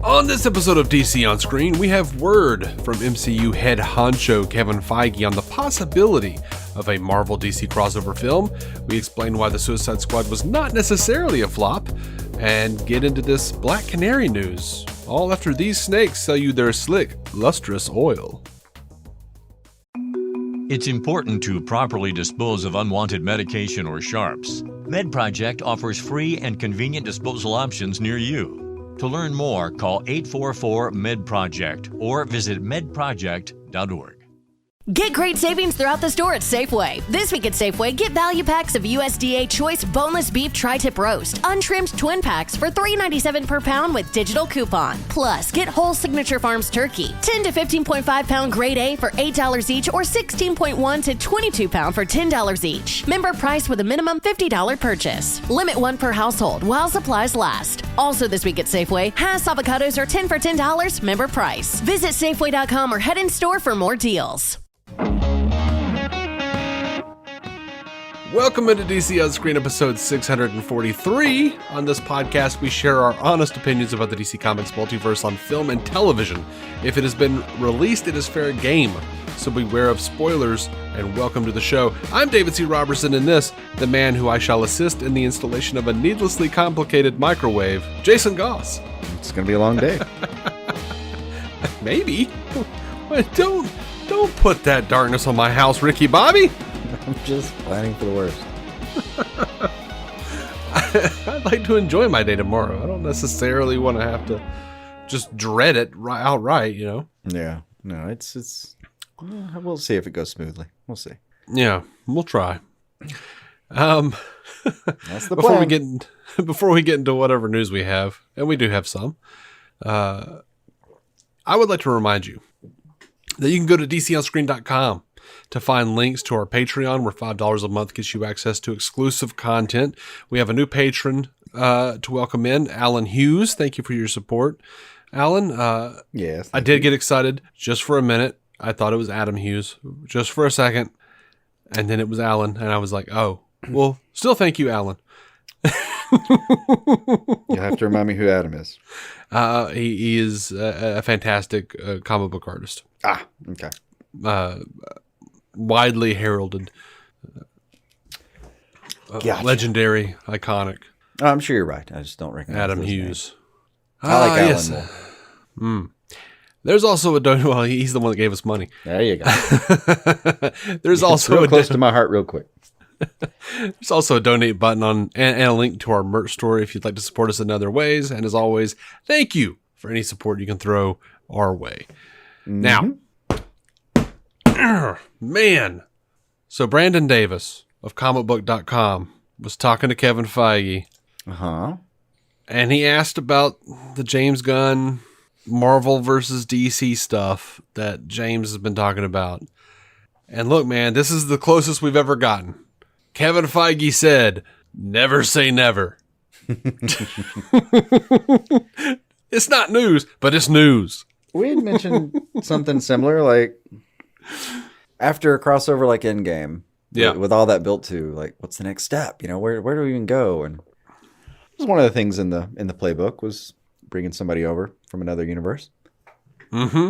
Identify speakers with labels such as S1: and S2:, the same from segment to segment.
S1: On this episode of DC On Screen, we have word from MCU head honcho Kevin Feige on the possibility of a Marvel DC crossover film. We explain why the Suicide Squad was not necessarily a flop, and get into this Black Canary news. All after these snakes sell you their slick, lustrous oil.
S2: It's important to properly dispose of unwanted medication or sharps. MedProject offers free and convenient disposal options near you. To learn more, call 844-MED-PROJECT or visit medproject.org.
S3: Get great savings throughout the store at Safeway. This week at Safeway, get value packs of USDA Choice Boneless Beef Tri-Tip Roast, untrimmed twin packs for $3.97 per pound with digital coupon. Plus, get whole Signature Farms turkey, 10 to 15.5 pound grade A for $8 each or 16.1 to 22 pound for $10 each. Member price with a minimum $50 purchase. Limit one per household while supplies last. Also this week at Safeway, Hass avocados are 10 for $10, member price. Visit Safeway.com or head in store for more deals.
S1: Welcome into DC On Screen episode 643. On this podcast, we share our honest opinions about the DC Comics multiverse on film and television. If it has been released, it is fair game, so beware of spoilers, and welcome to the show. I'm David C. Robertson, and this, the man who I shall assist in the installation of a needlessly complicated microwave, Jason Goss.
S4: It's going to be a long day.
S1: Maybe. Don't put that darkness on my house, Ricky Bobby.
S4: I'm just planning for the worst.
S1: I'd like to enjoy my day tomorrow. I don't necessarily want to have to just dread it outright, you know?
S4: Yeah. No, it's we'll see if it goes smoothly. We'll see.
S1: Yeah, we'll try.
S4: That's the plan.
S1: Before we get into whatever news we have, and we do have some, I would like to remind you that you can go to DCOnscreen.com to find links to our Patreon, where $5 a month gets you access to exclusive content. We have a new patron to welcome in, Alan Hughes. Thank you for your support, Alan.
S4: Yes.
S1: I did get excited just for a minute. I thought it was Adam Hughes just for a second, and then it was Alan, and I was like, oh, well, still thank you, Alan.
S4: You'll have to remind me who Adam is.
S1: He is a fantastic comic book artist.
S4: Ah, okay.
S1: Widely heralded,
S4: Gotcha.
S1: Legendary, iconic.
S4: Oh, I'm sure you're right. I just don't recognize
S1: Adam
S4: those
S1: Hughes.
S4: names. I like Alan
S1: yes.
S4: more.
S1: There's also a donation. Well, he's the one that gave us money.
S4: There you go.
S1: There's also
S4: real close to my heart, real quick.
S1: There's also a donate button on and a link to our merch store if you'd like to support us in other ways. And as always, thank you for any support you can throw our way. Now, man. So Brandon Davis of comicbook.com was talking to Kevin Feige.
S4: Uh-huh.
S1: And he asked about the James Gunn Marvel versus DC stuff that James has been talking about. And look, man, this is the closest we've ever gotten. Kevin Feige said, never say never. It's not news, but it's news.
S4: We had mentioned something similar, like after a crossover like Endgame, with all that built to, like, what's the next step? You know, where do we even go? And it was one of the things in the playbook was bringing somebody over from another universe.
S1: Mm-hmm.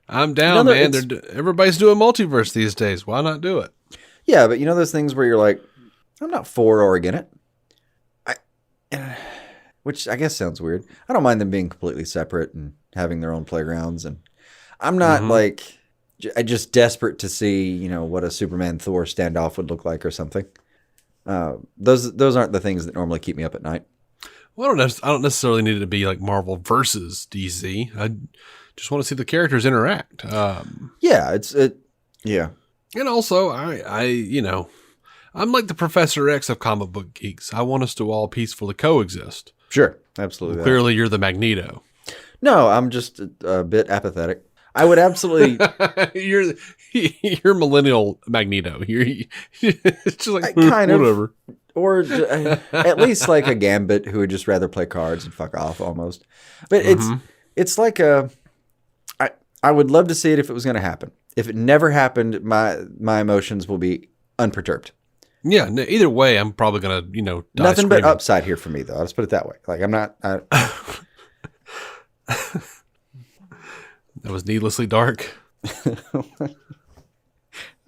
S1: I'm down, man. Everybody's doing multiverse these days. Why not do it?
S4: Yeah, but you know those things where you're like, I'm not for or against it. Which I guess sounds weird. I don't mind them being completely separate and having their own playgrounds. And I'm not just desperate to see, you know, what a Superman Thor standoff would look like or something. Those aren't the things that normally keep me up at night.
S1: Well, I don't necessarily need it to be like Marvel versus DC. I just want to see the characters interact.
S4: Yeah.
S1: And also, I'm like the Professor X of comic book geeks. I want us to all peacefully coexist.
S4: Sure, absolutely.
S1: Clearly, you're the Magneto.
S4: No, I'm just a bit apathetic. I would absolutely.
S1: You're millennial Magneto. It's just like
S4: kind
S1: whatever.
S4: Or at least like a Gambit who would just rather play cards and fuck off almost. But it's like I would love to see it if it was going to happen. If it never happened, my emotions will be unperturbed.
S1: Yeah, either way, I'm probably gonna, die
S4: Nothing
S1: screaming.
S4: but upside here for me, though. I'll just put it that way. Like, I'm not.
S1: That was needlessly dark.
S4: I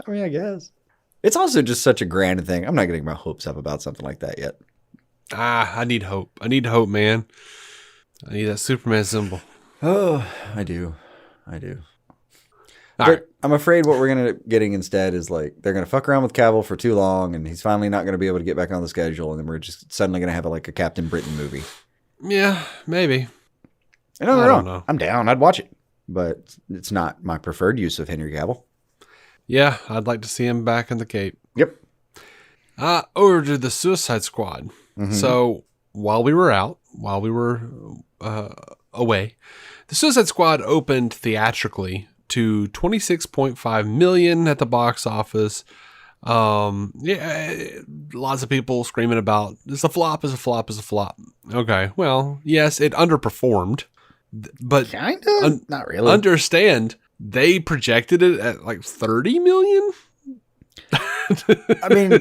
S4: mean, I guess. It's also just such a grand thing. I'm not getting my hopes up about something like that yet.
S1: I need hope. I need hope, man. I need that Superman symbol.
S4: Oh, I do.
S1: All
S4: But
S1: right.
S4: I'm afraid what we're going to getting instead is like they're going to fuck around with Cavill for too long, and he's finally not going to be able to get back on the schedule, and then we're just suddenly going to have a Captain Britain movie.
S1: Yeah, maybe.
S4: I don't
S1: I don't know.
S4: I'm down. I'd watch it, but it's not my preferred use of Henry Cavill.
S1: Yeah, I'd like to see him back in the Cape.
S4: Yep.
S1: Over to the Suicide Squad.
S4: Mm-hmm.
S1: So while we were away, the Suicide Squad opened theatrically to $26.5 million at the box office. Lots of people screaming about it's a flop. Okay, well, yes, it underperformed, but
S4: Kind of? Not really.
S1: Understand they projected it at like 30 million.
S4: I mean,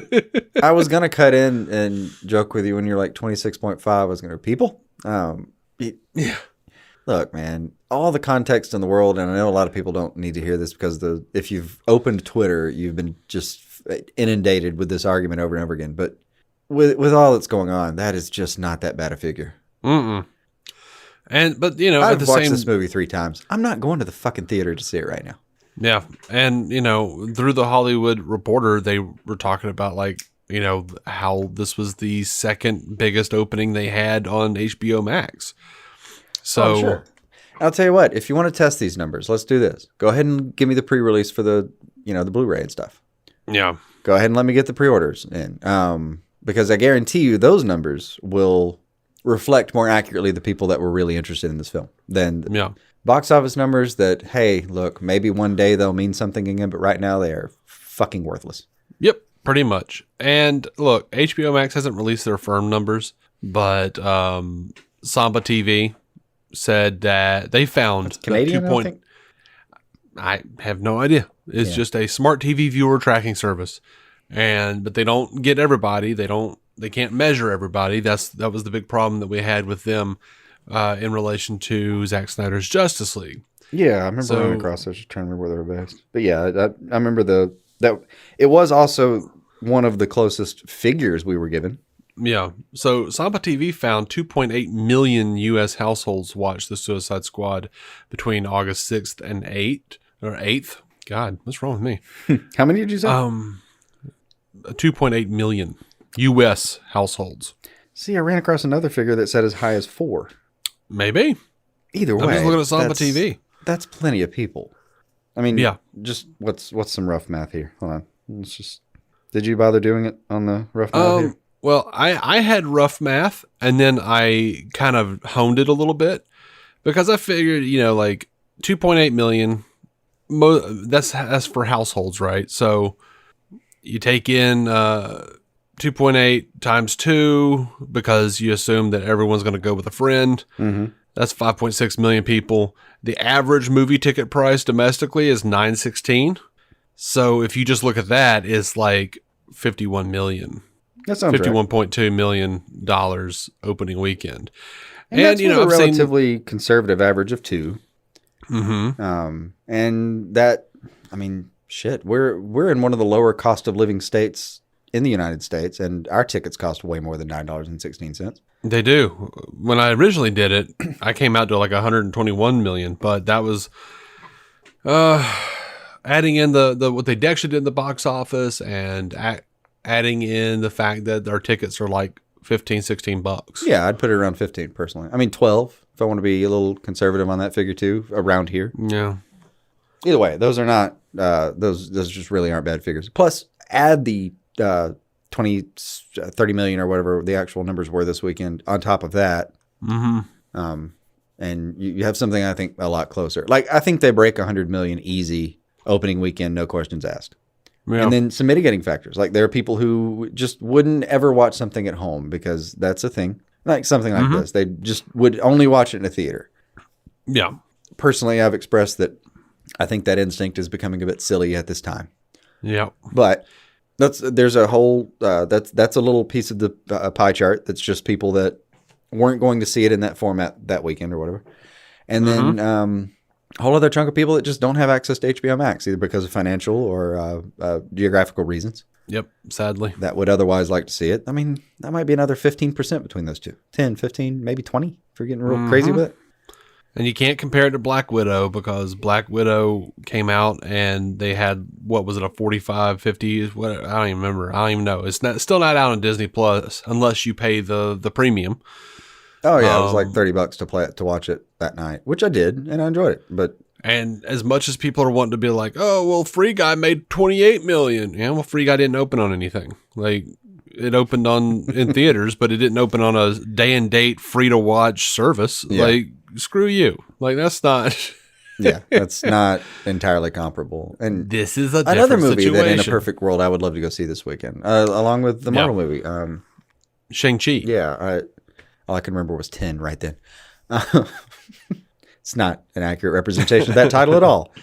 S4: I was going to cut in and joke with you when you're like 26.5. I was going to people.
S1: Yeah.
S4: Look, man, all the context in the world, and I know a lot of people don't need to hear this because if you've opened Twitter, you've been just inundated with this argument over and over again. But with all that's going on, that is just not that bad a figure.
S1: But
S4: I've
S1: at the
S4: watched
S1: same
S4: this movie 3 times. I'm not going to the fucking theater to see it right now.
S1: yeah, and through the Hollywood Reporter, they were talking about how this was the second biggest opening they had on HBO Max. So
S4: Sure. I'll tell you what, if you want to test these numbers, let's do this. Go ahead and give me the pre-release for the Blu-ray and stuff.
S1: yeah,
S4: Go ahead and let me get the pre-orders in. Because I guarantee you those numbers will reflect more accurately the people that were really interested in this film than box office numbers that, hey, look, maybe one day they'll mean something again, but right now they are fucking worthless.
S1: Yep, pretty much. And look, HBO Max hasn't released their firm numbers, but Samba TV said that they found
S4: Canadian, I think?
S1: I have no idea. It's just a smart TV viewer tracking service, but they don't get everybody. They can't measure everybody. That was the big problem that we had with them in relation to Zack Snyder's Justice League.
S4: Yeah, I remember running across those, trying to remember where they were based. But yeah, I remember that it was also one of the closest figures we were given.
S1: Yeah. So Samba TV found 2.8 million U.S. households watched the Suicide Squad between August 6th and 8th. God, what's wrong with me?
S4: How many did you say?
S1: 2.8 million U.S. households.
S4: See, I ran across another figure that said as high as 4.
S1: Maybe.
S4: Either way,
S1: I'm just looking at Samba TV.
S4: That's plenty of people. I mean,
S1: yeah.
S4: Just what's some rough math here? Hold on. Did you bother doing it on the rough math here?
S1: Well, I had rough math, and then I kind of honed it a little bit because I figured, 2.8 million, that's for households, right? So you take in 2.8 times 2 because you assume that everyone's going to go with a friend. Mm-hmm. That's 5.6 million people. The average movie ticket price domestically is $9.16. So if you just look at that, it's like 51 million.
S4: That sounds
S1: $51.2 million opening weekend.
S4: And that's with a relatively conservative average of 2.
S1: Mm-hmm.
S4: And that, I mean, shit, we're in one of the lower cost of living states in the United States, and our tickets cost way more than $9.16.
S1: They do. When I originally did it, I came out to like 121 million, but that was adding in the what they actually did in the box office and adding in the fact that our tickets are like $15-16.
S4: Yeah, I'd put it around 15 personally. I mean 12 if I want to be a little conservative on that figure too, around here.
S1: Yeah.
S4: Either way, those are not those just really aren't bad figures. Plus, add the 30 million or whatever the actual numbers were this weekend on top of that. Mm-hmm. And you have something I think a lot closer. Like I think they break 100 million easy opening weekend, no questions asked. Yeah. And then some mitigating factors. Like there are people who just wouldn't ever watch something at home because that's a thing. Like something like this. They just would only watch it in a theater.
S1: Yeah.
S4: Personally, I've expressed that I think that instinct is becoming a bit silly at this time.
S1: Yeah.
S4: But There's a whole that's a little piece of the pie chart that's just people that weren't going to see it in that format that weekend or whatever, and then a whole other chunk of people that just don't have access to HBO Max either because of financial or geographical reasons.
S1: Yep, sadly.
S4: That would otherwise like to see it. I mean, that might be another 15% between those two. 10, 15, maybe 20 if you're getting real crazy with it.
S1: And you can't compare it to Black Widow because Black Widow came out and they had, what was it, a 45, 50? What, I don't even remember. I don't even know. It's still not out on Disney Plus unless you pay the premium.
S4: Oh, yeah. It was like $30 to watch it that night, which I did, and I enjoyed it.
S1: And as much as people are wanting to be like, oh, well, Free Guy made $28 million. Yeah, well, Free Guy didn't open on anything. Like, it opened in theaters, but it didn't open on a day and date free to watch service. Yeah. Like, screw you. Like, that's not.
S4: Yeah, that's not entirely comparable. And
S1: this is
S4: another movie
S1: situation.
S4: That in a perfect world I would love to go see this weekend, along with the Marvel movie.
S1: Shang-Chi.
S4: Yeah, all I can remember was 10 right then. It's not an accurate representation of that title at all.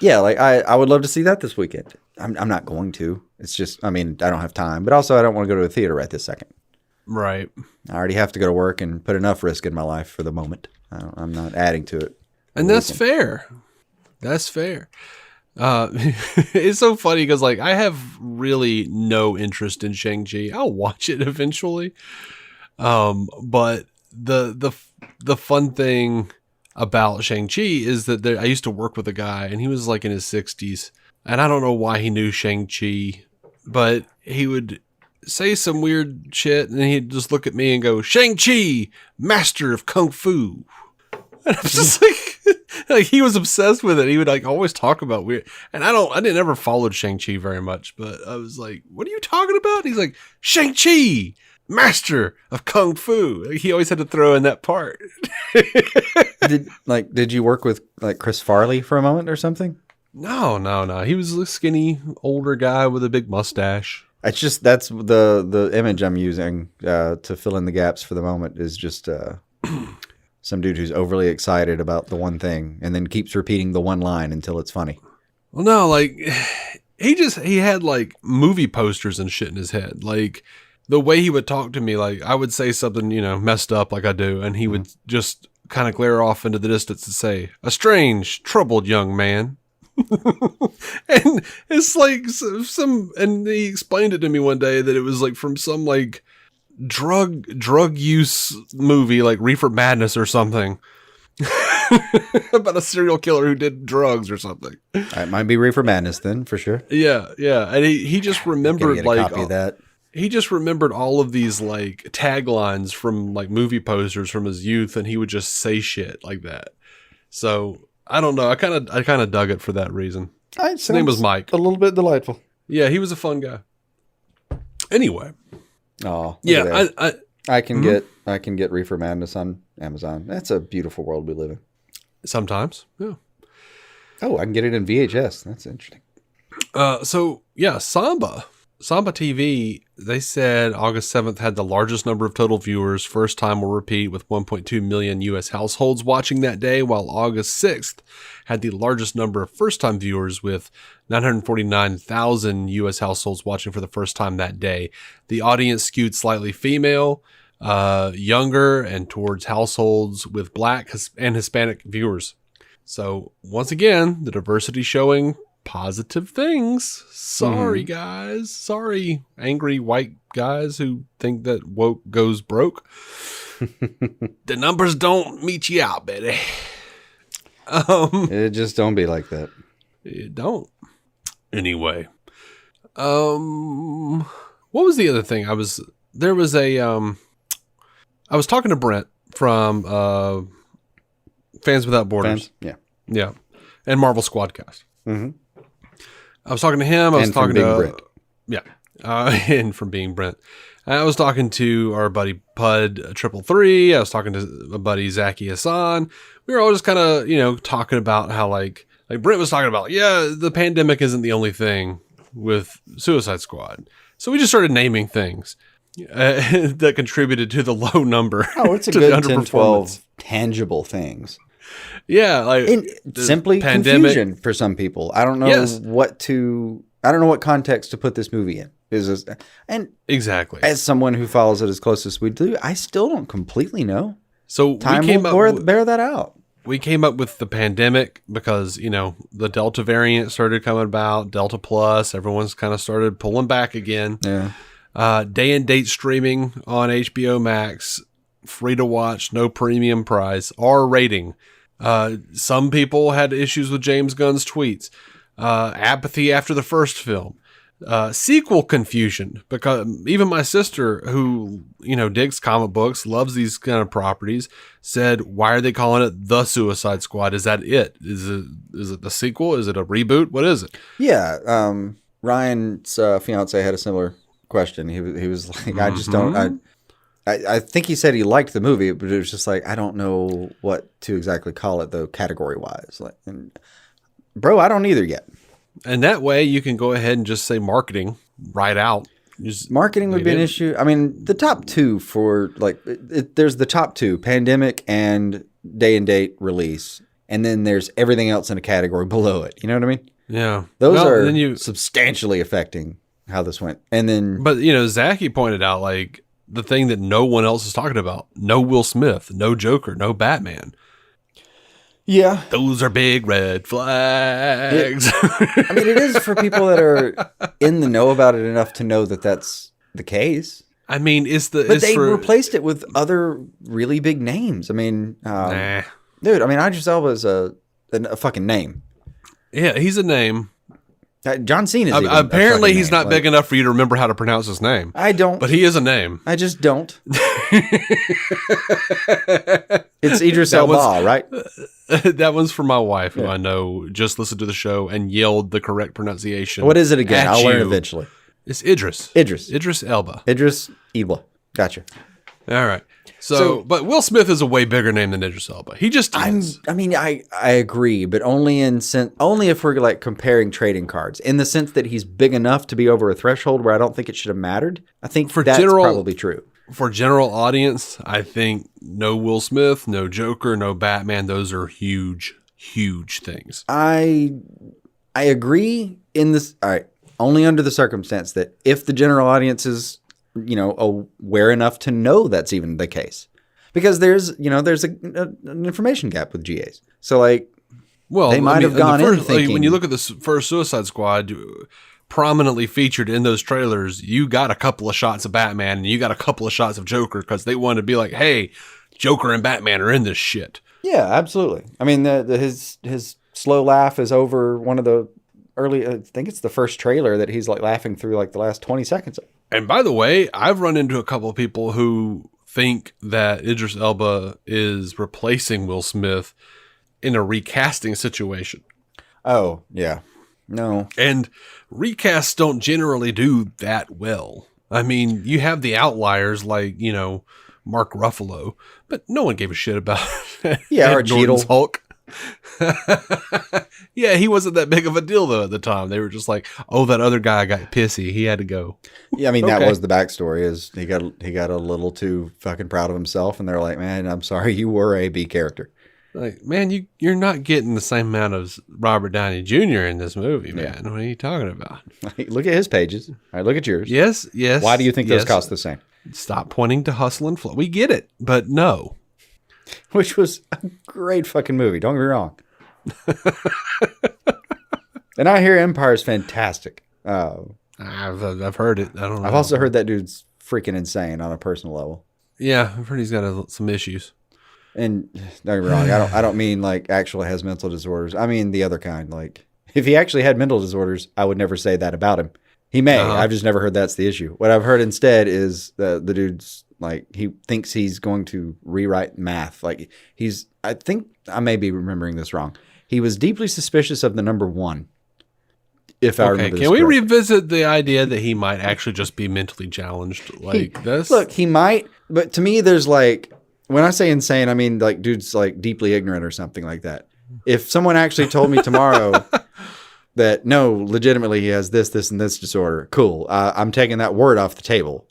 S4: Yeah, like I would love to see that this weekend. I'm not going to. It's just, I mean, I don't have time, but also I don't want to go to a theater right this second.
S1: Right.
S4: I already have to go to work and put enough risk in my life for the moment. I'm not adding to it.
S1: And that's fair. That's fair. It's so funny because like I have really no interest in Shang-Chi. I'll watch it eventually. But the fun thing about Shang-Chi is that I used to work with a guy and he was like in his 60s and I don't know why he knew Shang-Chi, but he would say some weird shit and he'd just look at me and go, Shang-Chi, master of Kung Fu. And I was just like he was obsessed with it. He would like always talk about weird, and I didn't ever follow Shang-Chi very much, but I was like, what are you talking about? And he's like, Shang-Chi, master of Kung Fu. He always had to throw in that part.
S4: Did you work with like Chris Farley for a moment or something?
S1: No. He was a skinny, older guy with a big mustache.
S4: It's just, that's the image I'm using to fill in the gaps for the moment is just some dude who's overly excited about the one thing and then keeps repeating the one line until it's funny.
S1: Well, no, like he had like movie posters and shit in his head. Like the way he would talk to me, like I would say something, messed up like I do. And he would just kind of glare off into the distance and say, a strange, troubled young man. And it's like and he explained it to me one day that it was like from some like drug use movie, like Reefer Madness or something. About a serial killer who did drugs or something.
S4: It might be Reefer Madness then, for sure.
S1: Yeah. And he just remembered like
S4: copy of that.
S1: He just remembered all of these like taglines from like movie posters from his youth, and he would just say shit like that. So I don't know. I kind of dug it for that reason. His name was Mike.
S4: A little bit delightful.
S1: Yeah, he was a fun guy. Anyway.
S4: Oh
S1: yeah.
S4: I can get Reefer Madness on Amazon. That's a beautiful world we live in.
S1: Sometimes, yeah.
S4: Oh, I can get it in VHS. That's interesting.
S1: So yeah, Samba TV, they said August 7th had the largest number of total viewers, first time will repeat, with 1.2 million U.S. households watching that day, while August 6th had the largest number of first-time viewers with 949,000 U.S. households watching for the first time that day. The audience skewed slightly female, younger, and towards households with Black and Hispanic viewers. So once again, the diversity showing positive things. Sorry, guys. Sorry, angry white guys who think that woke goes broke. The numbers don't meet you out, baby.
S4: It just don't be like that.
S1: It don't. Anyway. What was the other thing? I was talking to Brent from Fans Without Borders. Yeah. And Marvel Squadcast. Mm-hmm. I was talking to him. I was talking to Brent. Yeah. And from being Brent. I was talking to our buddy Pud 333. I was talking to my buddy Zaki Hassan. We were all just kind of, talking about how like Brent was talking about, the pandemic isn't the only thing with Suicide Squad. So we just started naming things that contributed to the low number.
S4: Oh, it's a good 10, 12 tangible things.
S1: Yeah, like
S4: simply pandemic. Confusion for some people. I don't know what to. I don't know what context to put this movie in. And
S1: Exactly.
S4: as someone who follows it as close as we do, I still don't completely know.
S1: So
S4: Time
S1: we came
S4: will bear that out.
S1: We came up with the pandemic because, the Delta variant started coming about, Delta Plus, everyone's kind of started pulling back again.
S4: Yeah.
S1: Day and date streaming on HBO Max, free to watch, no premium price, R rating. Some people had issues with James Gunn's tweets. Apathy after the first film. Sequel confusion, because even my sister, who digs comic books, loves these kind of properties, said, "Why are they calling it The Suicide Squad? Is that it? Is it the sequel? Is it a reboot? What is it?"
S4: Yeah, Ryan's fiance had a similar question. He was like, "I just don't." I think he said he liked the movie, but it was just like, I don't know what to exactly call it though, category wise. Like, bro, I don't either yet.
S1: And that way you can go ahead and just say marketing right out.
S4: Marketing would be an issue. I mean, the top two for there's the top two, pandemic and day and date release. And then there's everything else in a category below it. You know what I mean?
S1: Yeah.
S4: Those are substantially affecting how this went. And then,
S1: but Zachy pointed out the thing that no one else is talking about: no Will Smith, no Joker, no Batman.
S4: Yeah.
S1: Those are big red flags.
S4: I mean, it is for people that are in the know about it enough to know that that's the case.
S1: I mean,
S4: But they replaced it with other really big names. I mean,
S1: nah.
S4: Dude, I mean, Idris Elba is a fucking name.
S1: Yeah, he's a name.
S4: John Cena is
S1: apparently he's not big enough for you to remember how to pronounce his name.
S4: I don't.
S1: But he is a name.
S4: I just don't. It's Idris Elba, right?
S1: That one's for my wife, who I know just listened to the show and yelled the correct pronunciation.
S4: What is it again? I'll learn eventually.
S1: It's Idris. Idris Elba.
S4: Idris Elba. Gotcha.
S1: All right. So, but Will Smith is a way bigger name than Idris Elba. He just is.
S4: I agree, but only if we're comparing trading cards, in the sense that he's big enough to be over a threshold where I don't think it should have mattered. I think that's probably true.
S1: For general audience, I think no Will Smith, no Joker, no Batman. Those are huge, huge things.
S4: I agree in this. All right. Only under the circumstance that if the general audience is, aware enough to know that's even the case, because there's an information gap with GAs. So they might have gone in thinking,
S1: when you look at the first Suicide Squad, prominently featured in those trailers, you got a couple of shots of Batman and you got a couple of shots of Joker because they wanted to be like, hey, Joker and Batman are in this shit.
S4: Yeah, absolutely. I mean, his slow laugh is over one of the early, I think it's the first trailer that he's laughing through the last 20 seconds.
S1: And by the way, I've run into a couple of people who think that Idris Elba is replacing Will Smith in a recasting situation.
S4: Oh, yeah. No.
S1: And recasts don't generally do that well. I mean, you have the outliers like, Mark Ruffalo, but no one gave a shit about
S4: Ed Norton's
S1: Hulk. Yeah, he wasn't that big of a deal though at the time. They were just like, "Oh, that other guy got pissy. He had to go."
S4: Yeah, I mean that was the backstory. Is he got a little too fucking proud of himself, and they're like, "Man, I'm sorry, you were a B character."
S1: Like, man, you're not getting the same amount of Robert Downey Jr. in this movie, man. What are you talking about?
S4: Look at his pages. All right, look at yours.
S1: Yes.
S4: Why do you think those cost the same?
S1: Stop pointing to Hustle and Flow. We get it, but no.
S4: Which was a great fucking movie. Don't get me wrong. And I hear Empire's fantastic.
S1: I've heard it. I don't know.
S4: I've also heard that dude's freaking insane on a personal level.
S1: Yeah, I've heard he's got some issues.
S4: And don't get me wrong, I don't mean actually has mental disorders. I mean the other kind. If he actually had mental disorders, I would never say that about him. He may. I've just never heard that's the issue. What I've heard instead is the dude's he thinks he's going to rewrite math. I think I may be remembering this wrong. He was deeply suspicious of the number 1. If I remember this
S1: can we
S4: correctly.
S1: revisit the idea that he might actually just be mentally challenged this?
S4: Look, he might, but to me, there's when I say insane, I mean dude's deeply ignorant or something like that. If someone actually told me tomorrow that no, legitimately he has this, and this disorder, cool. I'm taking that word off the table.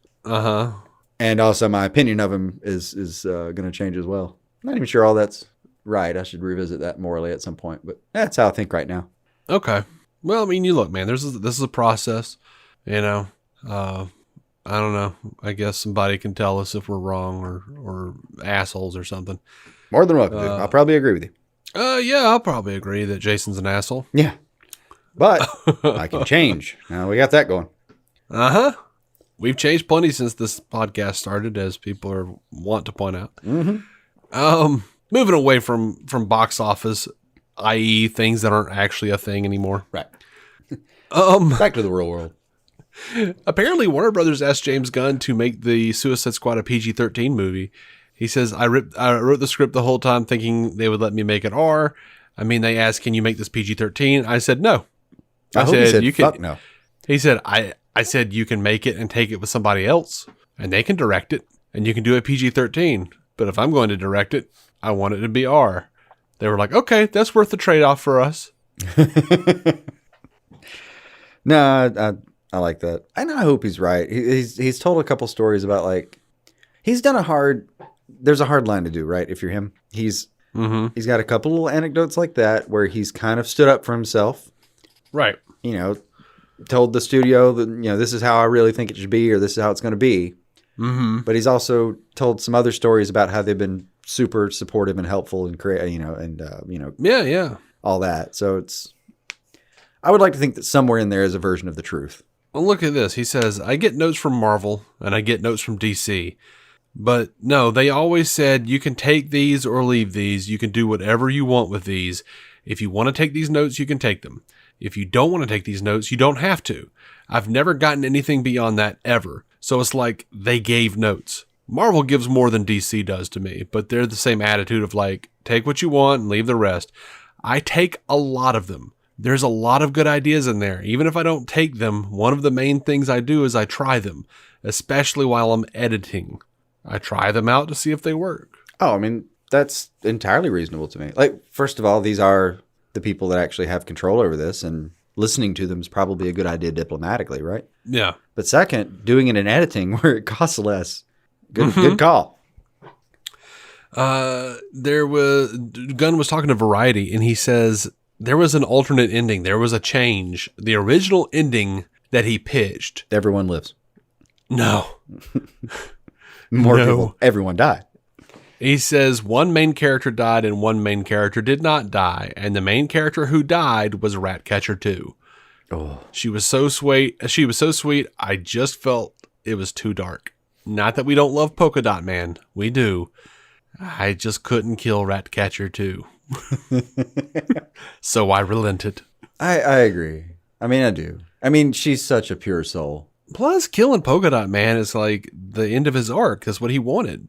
S4: And also my opinion of him is going to change as well. I'm not even sure all that's right. I should revisit that morally at some point, but that's how I think right now.
S1: Okay. Well, I mean, you look, man. This is a process. You know, I don't know. I guess somebody can tell us if we're wrong or assholes or something.
S4: More than welcome to. I'll probably agree with you.
S1: Yeah, I'll probably agree that Jason's an asshole.
S4: Yeah. But I can change. Now we got that going.
S1: Uh-huh. We've changed plenty since this podcast started, as people want to point out. Mm-hmm. Moving away from box office, i.e. things that aren't actually a thing anymore.
S4: Right. Back to the real world.
S1: Apparently, Warner Brothers asked James Gunn to make the Suicide Squad a PG-13 movie. He says, I wrote the script the whole time thinking they would let me make it R. I mean, they asked, can you make this PG-13? I said, no.
S4: I said, you can. Fuck no.
S1: He said, I said, you can make it and take it with somebody else, and they can direct it, and you can do a PG-13. But if I'm going to direct it, I want it to be R. They were like, okay, that's worth the trade-off for us.
S4: No, I like that. And I hope he's right. He's told a couple stories about, like, he's done there's a hard line to do, right? If you're him, he's got a couple little anecdotes like that where he's kind of stood up for himself.
S1: Right.
S4: You know, told the studio that, you know, this is how I really think it should be, or this is how it's going to be. Mm-hmm. But he's also told some other stories about how they've been super supportive and helpful and
S1: yeah,
S4: all that. So I would like to think that somewhere in there is a version of the truth.
S1: Well, look at this. He says, I get notes from Marvel and I get notes from DC. But no, they always said you can take these or leave these. You can do whatever you want with these. If you want to take these notes, you can take them. If you don't want to take these notes, you don't have to. I've never gotten anything beyond that ever. So it's like they gave notes. Marvel gives more than DC does to me, but they're the same attitude of like, take what you want and leave the rest. I take a lot of them. There's a lot of good ideas in there. Even if I don't take them, one of the main things I do is I try them, especially while I'm editing. I try them out to see if they work.
S4: Oh, I mean, that's entirely reasonable to me. Like, first of all, these are the people that actually have control over this, and listening to them is probably a good idea diplomatically, right?
S1: Yeah.
S4: But second, doing it in editing where it costs less. Good call.
S1: Gunn was talking to Variety, and he says there was an alternate ending. There was a change. The original ending that he pitched.
S4: Everyone lives.
S1: No.
S4: More people. Everyone died.
S1: He says one main character died and one main character did not die. And the main character who died was Ratcatcher 2.
S4: Oh.
S1: She was so sweet. I just felt it was too dark. Not that we don't love Polka Dot Man. We do. I just couldn't kill Ratcatcher 2. So I relented.
S4: I agree. I mean, I do. I mean, she's such a pure soul.
S1: Plus, killing Polka Dot Man is like the end of his arc. That's what he wanted.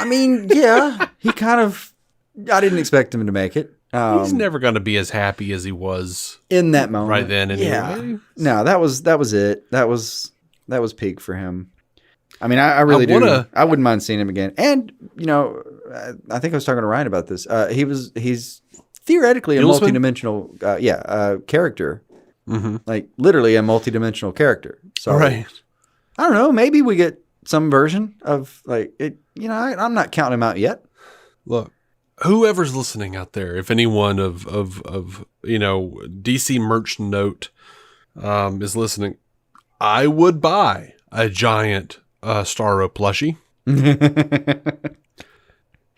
S4: I mean, yeah, he kind of. I didn't expect him to make it.
S1: He's never going to be as happy as he was
S4: in that moment,
S1: right then. Anyway.
S4: Yeah, no, that was it. That was peak for him. I mean, I really do. I wouldn't mind seeing him again. And you know, I think I was talking to Ryan about this. He's theoretically a multidimensional, character. Mm-hmm. Like literally a multidimensional character. So
S1: right.
S4: I don't know. Maybe we get some version of like it. You know, I'm not counting him out yet.
S1: Look, whoever's listening out there, if anyone of DC merch note is listening, I would buy a giant Starro plushie.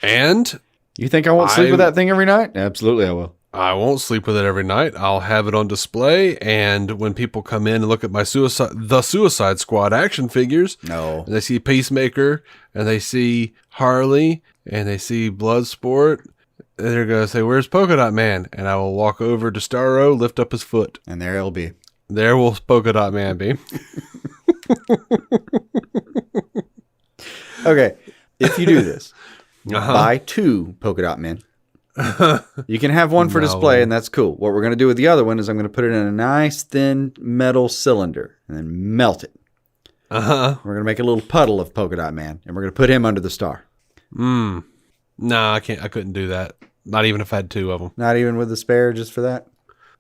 S1: And
S4: you think I won't sleep with that thing every night? Absolutely, I will.
S1: I won't sleep with it every night. I'll have it on display, and when people come in and look at my Suicide Squad action figures, and they see Peacemaker, and they see Harley, and they see Bloodsport, they're going to say, where's Polka Dot Man? And I will walk over to Starro, lift up his foot.
S4: And there he'll be.
S1: There will Polka Dot Man be.
S4: Okay, if you do this, buy 2 Polka Dot Men. You can have one for display, and that's cool. What we're going to do with the other one is I'm going to put it in a nice thin metal cylinder and then melt it. We're going to make a little puddle of Polka Dot Man, and we're going to put him under the star.
S1: No, I can't. I couldn't do that. Not even if I had 2 of them.
S4: Not even with the spare, just for that?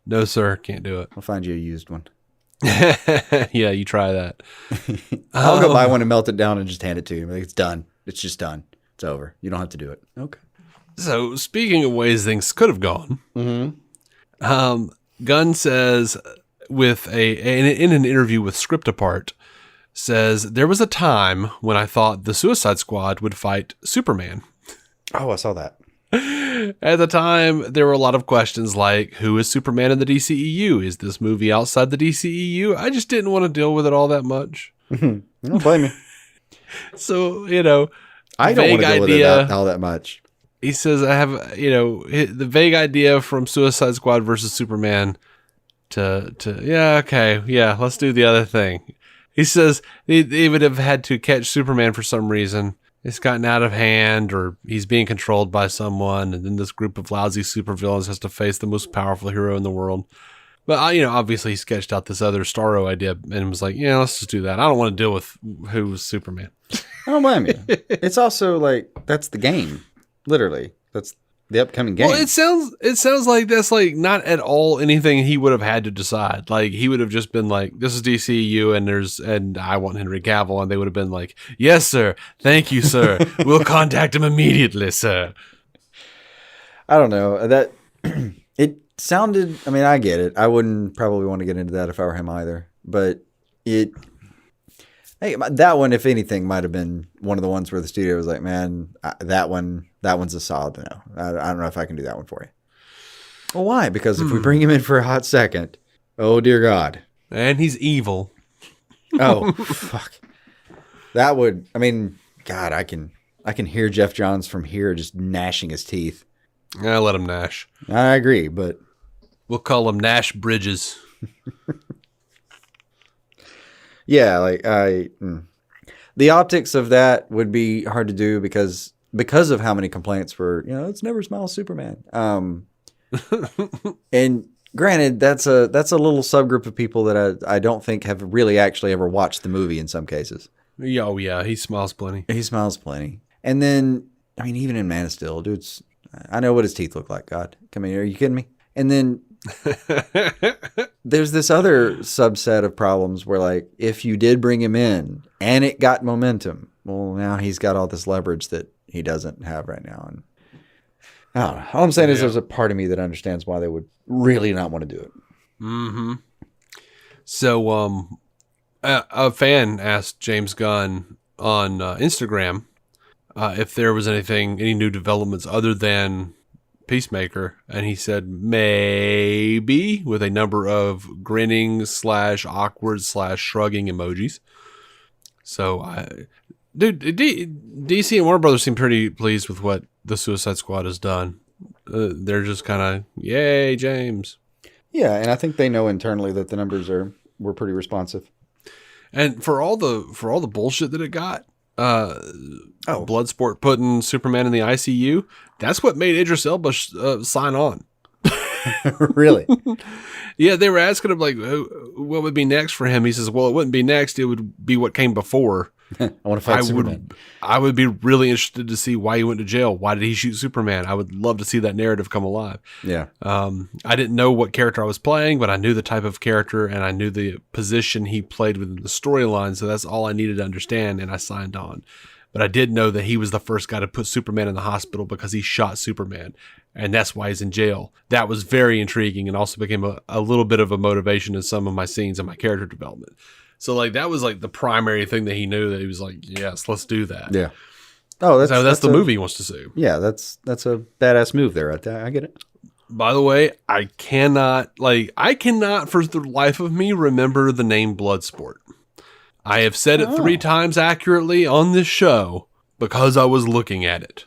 S1: No, sir. Can't do it.
S4: I'll find you a used one.
S1: Yeah, you try that.
S4: I'll go buy one and melt it down and just hand it to you. Like, it's done. It's just done. It's over. You don't have to do it. Okay.
S1: So, speaking of ways things could have gone, Gunn says in an interview with Script Apart, says, there was a time when I thought the Suicide Squad would fight Superman.
S4: Oh, I saw that.
S1: At the time, there were a lot of questions like, who is Superman in the DCEU? Is this movie outside the DCEU? I just didn't want to deal with it all that much.
S4: I don't blame you.
S1: So,
S4: I don't want to deal with it all that much.
S1: He says, I have, the vague idea from Suicide Squad versus Superman let's do the other thing. He says they would have had to catch Superman for some reason. It's gotten out of hand, or he's being controlled by someone, and then this group of lousy supervillains has to face the most powerful hero in the world. But, obviously he sketched out this other Starro idea and was like, yeah, let's just do that. I don't want to deal with who's Superman.
S4: I don't blame you. It's also like, that's the game. Literally. That's the upcoming game.
S1: Well, it sounds like that's like not at all anything he would have had to decide. Like, he would have just been like, this is DCU and I want Henry Cavill, and they would have been like, yes, sir. Thank you, sir. We'll contact him immediately, sir.
S4: I don't know. That it sounded, I mean, I get it. I wouldn't probably want to get into that if I were him either. But that one, if anything, might have been one of the ones where the studio was like, man, that one's a solid no. I don't know if I can do that one for you. Well, why? Because if we bring him in for a hot second, oh, dear God.
S1: And he's evil.
S4: Oh, fuck. That would, I mean, God, I can hear Jeff Johns from here just gnashing his teeth.
S1: I'll let him gnash.
S4: I agree, but
S1: we'll call him Nash Bridges.
S4: Yeah, like the optics of that would be hard to do because of how many complaints were, it's never smiles Superman. And granted, that's a little subgroup of people that I don't think have really actually ever watched the movie in some cases.
S1: Oh yeah, he smiles plenty.
S4: He smiles plenty. And then, I mean, even in Man of Steel, dude's, I know what his teeth look like. God, come here, are you kidding me? And then there's this other subset of problems where, like, if you did bring him in and it got momentum, well, now he's got all this leverage that he doesn't have right now. And I don't know. All I'm saying is there's a part of me that understands why they would really not want to do it.
S1: Mm-hmm. So, a fan asked James Gunn on Instagram if there was any new developments other than Peacemaker, and he said maybe with a number of grinning / awkward / shrugging emojis. So, DC and Warner Brothers seem pretty pleased with what the Suicide Squad has done. They're just kind of, yay, James.
S4: Yeah, and I think they know internally that the numbers were pretty responsive. And
S1: for all the bullshit that it got, Bloodsport putting Superman in the ICU, that's what made Idris Elba sign on.
S4: Really?
S1: Yeah, they were asking him, like, what would be next for him. He says, well, it wouldn't be next. It would be what came before.
S4: I want to fight Superman.
S1: I would be really interested to see why he went to jail. Why did he shoot Superman? I would love to see that narrative come alive.
S4: Yeah.
S1: I didn't know what character I was playing, but I knew the type of character and I knew the position he played within the storyline. So that's all I needed to understand, and I signed on. But I did know that he was the first guy to put Superman in the hospital because he shot Superman, and that's why he's in jail. That was very intriguing and also became a little bit of a motivation in some of my scenes and my character development. So, like, that was, like, the primary thing that he knew, that he was like, yes, let's do that.
S4: Yeah. Oh,
S1: that's the movie he wants to see.
S4: Yeah, that's a badass move there. I get it.
S1: By the way, I cannot for the life of me remember the name Bloodsport. I have said it 3 times accurately on this show because I was looking at it.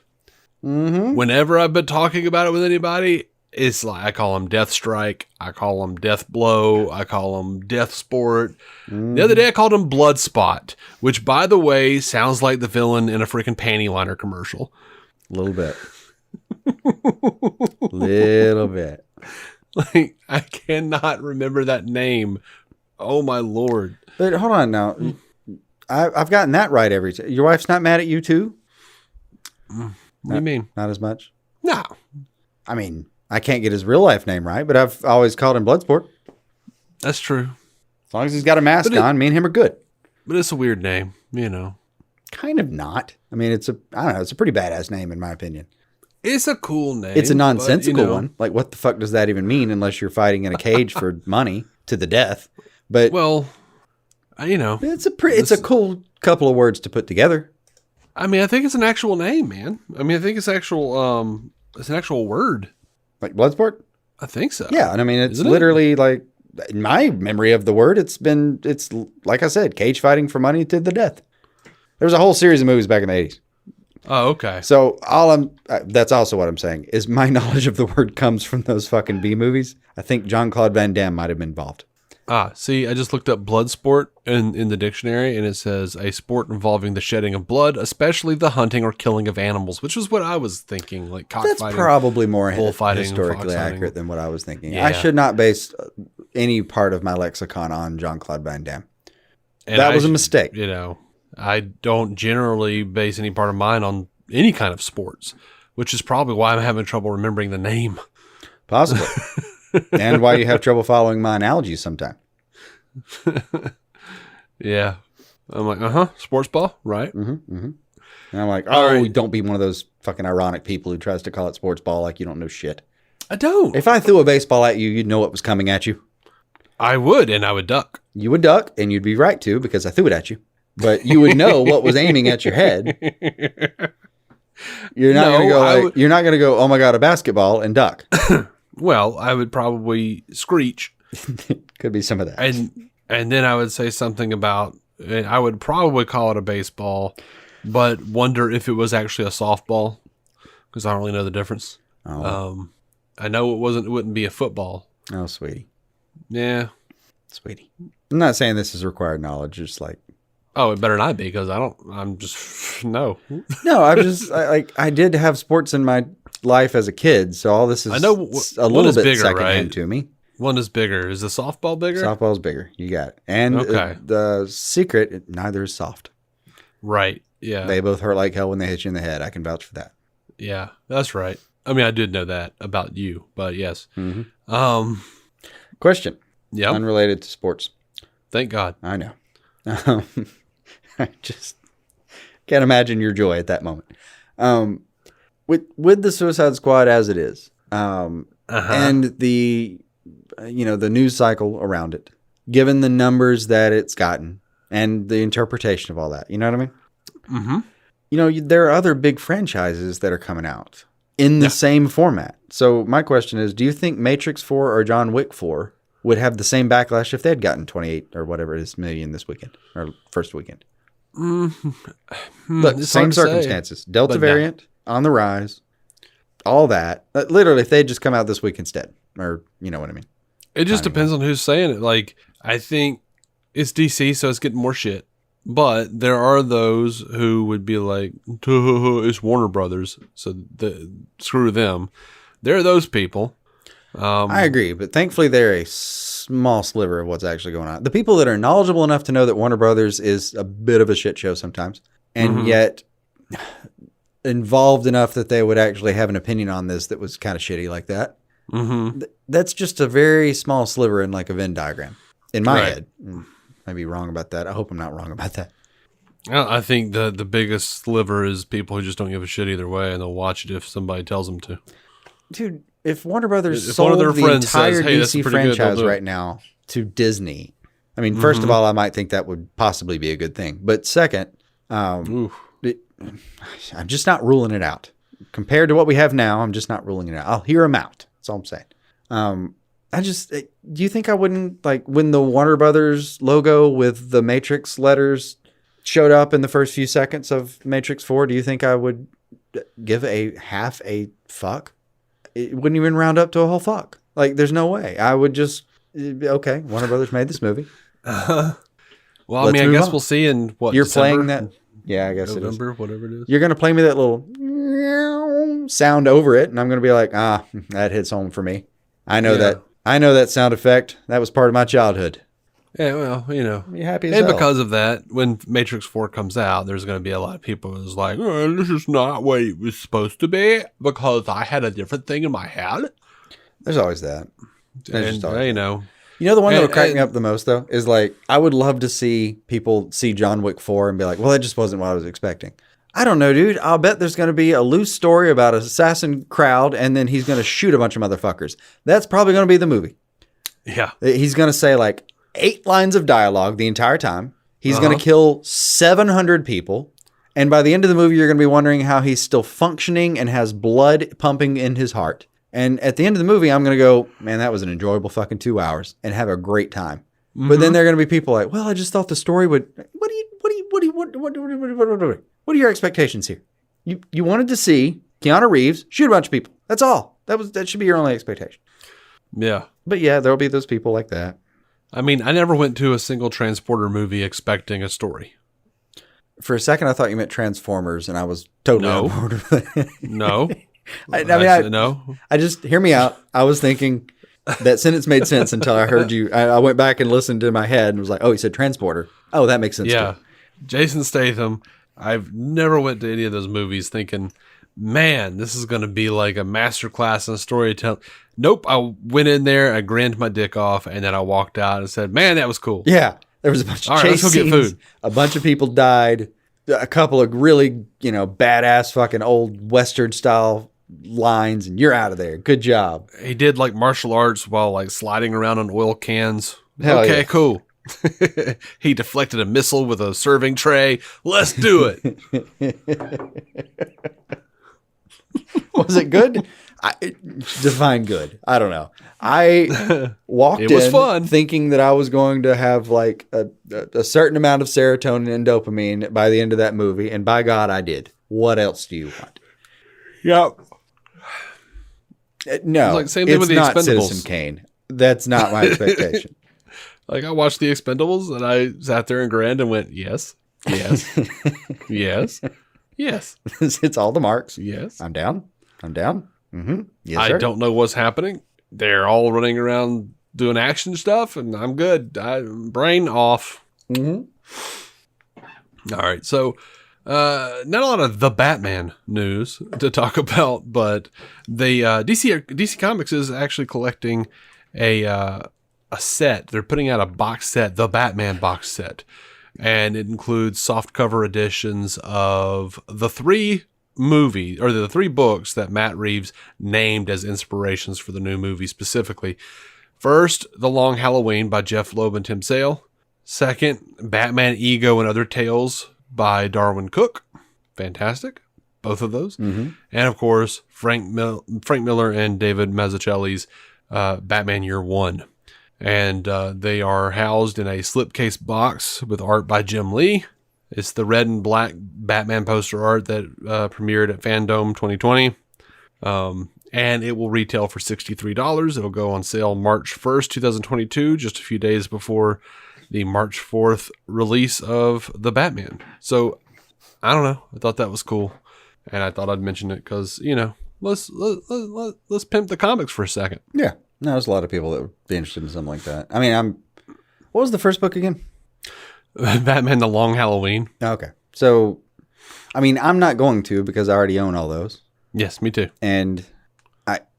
S4: Mm-hmm.
S1: Whenever I've been talking about it with anybody, it's like I call him Death Strike, I call him Death Blow, I call him Death Sport. The other day I called him Bloodspot, which, by the way, sounds like the villain in a freaking panty liner commercial.
S4: A little bit. Little bit.
S1: Like, I cannot remember that name. Oh my Lord.
S4: But hold on now. I've gotten that right every time. Your wife's not mad at you too?
S1: What do you mean?
S4: Not as much?
S1: No.
S4: I mean, I can't get his real life name right, but I've always called him Bloodsport.
S1: That's true.
S4: As long as he's got a mask on, me and him are good.
S1: But it's a weird name, you know.
S4: Kind of not. I mean, it's a pretty badass name in my opinion.
S1: It's a cool name.
S4: It's a nonsensical
S1: but, you know,
S4: one. Like, what the fuck does that even mean unless you're fighting in a cage for money to the death? But
S1: well, you know,
S4: it's a cool couple of words to put together.
S1: I mean, I think it's an actual name, man. I mean, I think it's an actual word.
S4: Like Bloodsport?
S1: I think so.
S4: Yeah, and I mean, it's
S1: Isn't it?
S4: literally like, in my memory of the word, it's like I said, cage fighting for money to the death. There was a whole series of movies back in the 80s.
S1: Oh, okay.
S4: So that's also what I'm saying, is my knowledge of the word comes from those fucking B movies. I think Jean-Claude Van Damme might have been involved.
S1: See, I just looked up Bloodsport in the dictionary, and it says a sport involving the shedding of blood, especially the hunting or killing of animals, which is what I was thinking, like cockfighting.
S4: That's probably more
S1: bullfighting,
S4: historically
S1: fox
S4: accurate than what I was thinking.
S1: Yeah.
S4: I should not base any part of my lexicon on Jean-Claude Van Damme.
S1: And
S4: that was a mistake.
S1: You know, I don't generally base any part of mine on any kind of sports, which is probably why I'm having trouble remembering the name.
S4: Possibly. And why you have trouble following my analogies sometimes.
S1: Yeah. I'm like, sports ball, right?
S4: And I'm like,
S1: right.
S4: don't be one of those fucking ironic people who tries to call it sports ball like you don't know shit.
S1: I don't.
S4: If I threw a baseball at you, you'd know what was coming at you.
S1: I would, and I would duck.
S4: You would duck, and you'd be right to, because I threw it at you. But you would know what was aiming at your head. You're not going to go, oh my God, a basketball, and duck.
S1: Well, I would probably screech.
S4: Could be some of that.
S1: And then I would say something about, I would probably call it a baseball, but wonder if it was actually a softball, because I don't really know the difference.
S4: Oh.
S1: I know it wouldn't be a football.
S4: Oh, sweetie.
S1: Yeah.
S4: Sweetie. I'm not saying this is required knowledge, just like,
S1: oh, it better not be, because I'm just, no.
S4: No, I did have sports in my life as a kid, so all this is
S1: I know
S4: a little bit
S1: bigger,
S4: secondhand
S1: right?
S4: to me.
S1: One is bigger. Is the softball bigger?
S4: Softball's bigger. You got it. And
S1: Okay.
S4: The secret, neither is soft.
S1: Right. Yeah.
S4: They both hurt like hell when they hit you in the head. I can vouch for that.
S1: Yeah, that's right. I mean, I did know that about you, but yes.
S4: Question.
S1: Yeah.
S4: Unrelated to sports.
S1: Thank God.
S4: I know. I just can't imagine your joy at that moment. With the Suicide Squad as it is, and the the news cycle around it, given the numbers that it's gotten and the interpretation of all that, you know what I mean? Mm-hmm. There are other big franchises that are coming out in the same format. So my question is, do you think Matrix 4 or John Wick 4 would have the same backlash if they'd gotten 28 or whatever it is million this weekend or first weekend? Look, same circumstances. Delta variant on the rise. All that. Literally, if they'd just come out this week instead. Or, you know what I mean?
S1: It just depends on who's saying it. Like, I think it's DC, so it's getting more shit. But there are those who would be like, it's Warner Brothers, so screw them. There are those people.
S4: I agree, but thankfully they're a small sliver of what's actually going on. The people that are knowledgeable enough to know that Warner Brothers is a bit of a shit show sometimes, and yet involved enough that they would actually have an opinion on this that was kind of shitty like that. That's just a very small sliver in like a Venn diagram in my head. I may be wrong about that. I hope I'm not wrong about that.
S1: I think the biggest sliver is people who just don't give a shit either way, and they'll watch it if somebody tells them to.
S4: Dude, if Warner Brothers
S1: If
S4: sold
S1: one of their
S4: the
S1: friends
S4: entire
S1: says, "Hey, that's
S4: DC
S1: pretty good,"
S4: franchise
S1: they'll do it.
S4: right now to Disney, I mean, first of all, I might think that would possibly be a good thing. But second, I'm just not ruling it out. Compared to what we have now, I'm just not ruling it out. I'll hear them out. That's all I'm saying. Do you think I wouldn't, like, when the Warner Brothers logo with the Matrix letters showed up in the first few seconds of Matrix 4, do you think I would give a half a fuck? It wouldn't even round up to a whole fuck. Like, there's no way. I would just, okay, Warner Brothers made this movie.
S1: Well,
S4: Let's
S1: I mean, I
S4: move
S1: guess
S4: on.
S1: we'll see in what,
S4: You're
S1: December?
S4: playing that. Yeah, I guess
S1: November,
S4: it is.
S1: whatever it is.
S4: You're going to play me that little sound over it, and I'm going to be like, that hits home for me. I know that. I know that sound effect. That was part of my childhood.
S1: Yeah, well,
S4: Be happy as
S1: and
S4: hell.
S1: because of that, when Matrix 4 comes out, there's going to be a lot of people who's like, this is not what it was supposed to be because I had a different thing in my head.
S4: There's always that. There's just always
S1: And,
S4: You know, the one that would crack
S1: and-
S4: me up the most, though, is like, I would love to see people see John Wick 4 and be like, well, that just wasn't what I was expecting. I don't know, dude. I'll bet there's going to be a loose story about an assassin crowd, and then he's going to shoot a bunch of motherfuckers. That's probably going to be the movie.
S1: Yeah.
S4: He's going to say like 8 lines of dialogue the entire time. He's going to kill 700 people. And by the end of the movie, you're going to be wondering how he's still functioning and has blood pumping in his heart. And at the end of the movie, I'm going to go, man, that was an enjoyable fucking 2 hours and have a great time. Mm-hmm. But then there are going to be people like, well, I just thought the story would, what are your expectations here? You wanted to see Keanu Reeves shoot a bunch of people. That's all. That should be your only expectation.
S1: Yeah.
S4: But yeah, there'll be those people like that.
S1: I mean, I never went to a single Transporter movie expecting a story.
S4: For a second, I thought you meant Transformers, and I was totally on board with that.
S1: No.
S4: No. I just, hear me out. I was thinking that sentence made sense until I heard you. I went back and listened to my head and was like, oh, he said Transporter. Oh, that makes sense too.
S1: Jason Statham. I've never went to any of those movies thinking, man, this is going to be like a masterclass in storytelling. Nope. I went in there, I grinned my dick off, and then I walked out and said, man, that was cool.
S4: Yeah. There was a bunch of chase scenes. Let's go get food. A bunch of people died. A couple of really, badass fucking old Western style lines, and you're out of there. Good job.
S1: He did like martial arts while like sliding around on oil cans.
S4: Okay,
S1: cool. He deflected a missile with a serving tray. Let's do it.
S4: Was it good? Define good. I don't know. I walked in
S1: fun.
S4: Thinking that I was going to have like a certain amount of serotonin and dopamine by the end of that movie, and by God, I did. What else do you want?
S1: Yep.
S4: No,
S1: like same thing with the
S4: not
S1: Expendables.
S4: Citizen Kane. That's not my expectation.
S1: Like I watched the Expendables and I sat there and grinned and went, yes, yes, yes, yes.
S4: It's all the marks.
S1: Yes.
S4: I'm down. Mm-hmm. Yes,
S1: I
S4: sir.
S1: don't know what's happening. They're all running around doing action stuff and I'm good. Brain off.
S4: Mm-hmm.
S1: All right. So, not a lot of the Batman news to talk about, but the DC Comics is actually collecting a set. They're putting out a box set, the Batman box set, and it includes softcover editions of the 3 books that Matt Reeves named as inspirations for the new movie specifically. First, The Long Halloween by Jeff Loeb and Tim Sale. Second, Batman Ego and Other Tales by Darwin Cook. Fantastic. Both of those. Mm-hmm. And of course, Frank Miller and David Mazzucchelli's Batman Year One. And they are housed in a slipcase box with art by Jim Lee. It's the red and black Batman poster art that premiered at Fandom 2020. And it will retail for $63. It'll go on sale March 1st, 2022, just a few days before the March 4th release of The Batman. So, I don't know. I thought that was cool. And I thought I'd mention it because, let's pimp the comics for a second.
S4: Yeah. No, there's a lot of people that would be interested in something like that. I mean, what was the first book again?
S1: Batman The Long Halloween.
S4: Okay. So, I mean, I'm not going to because I already own all those.
S1: Yes, me too.
S4: And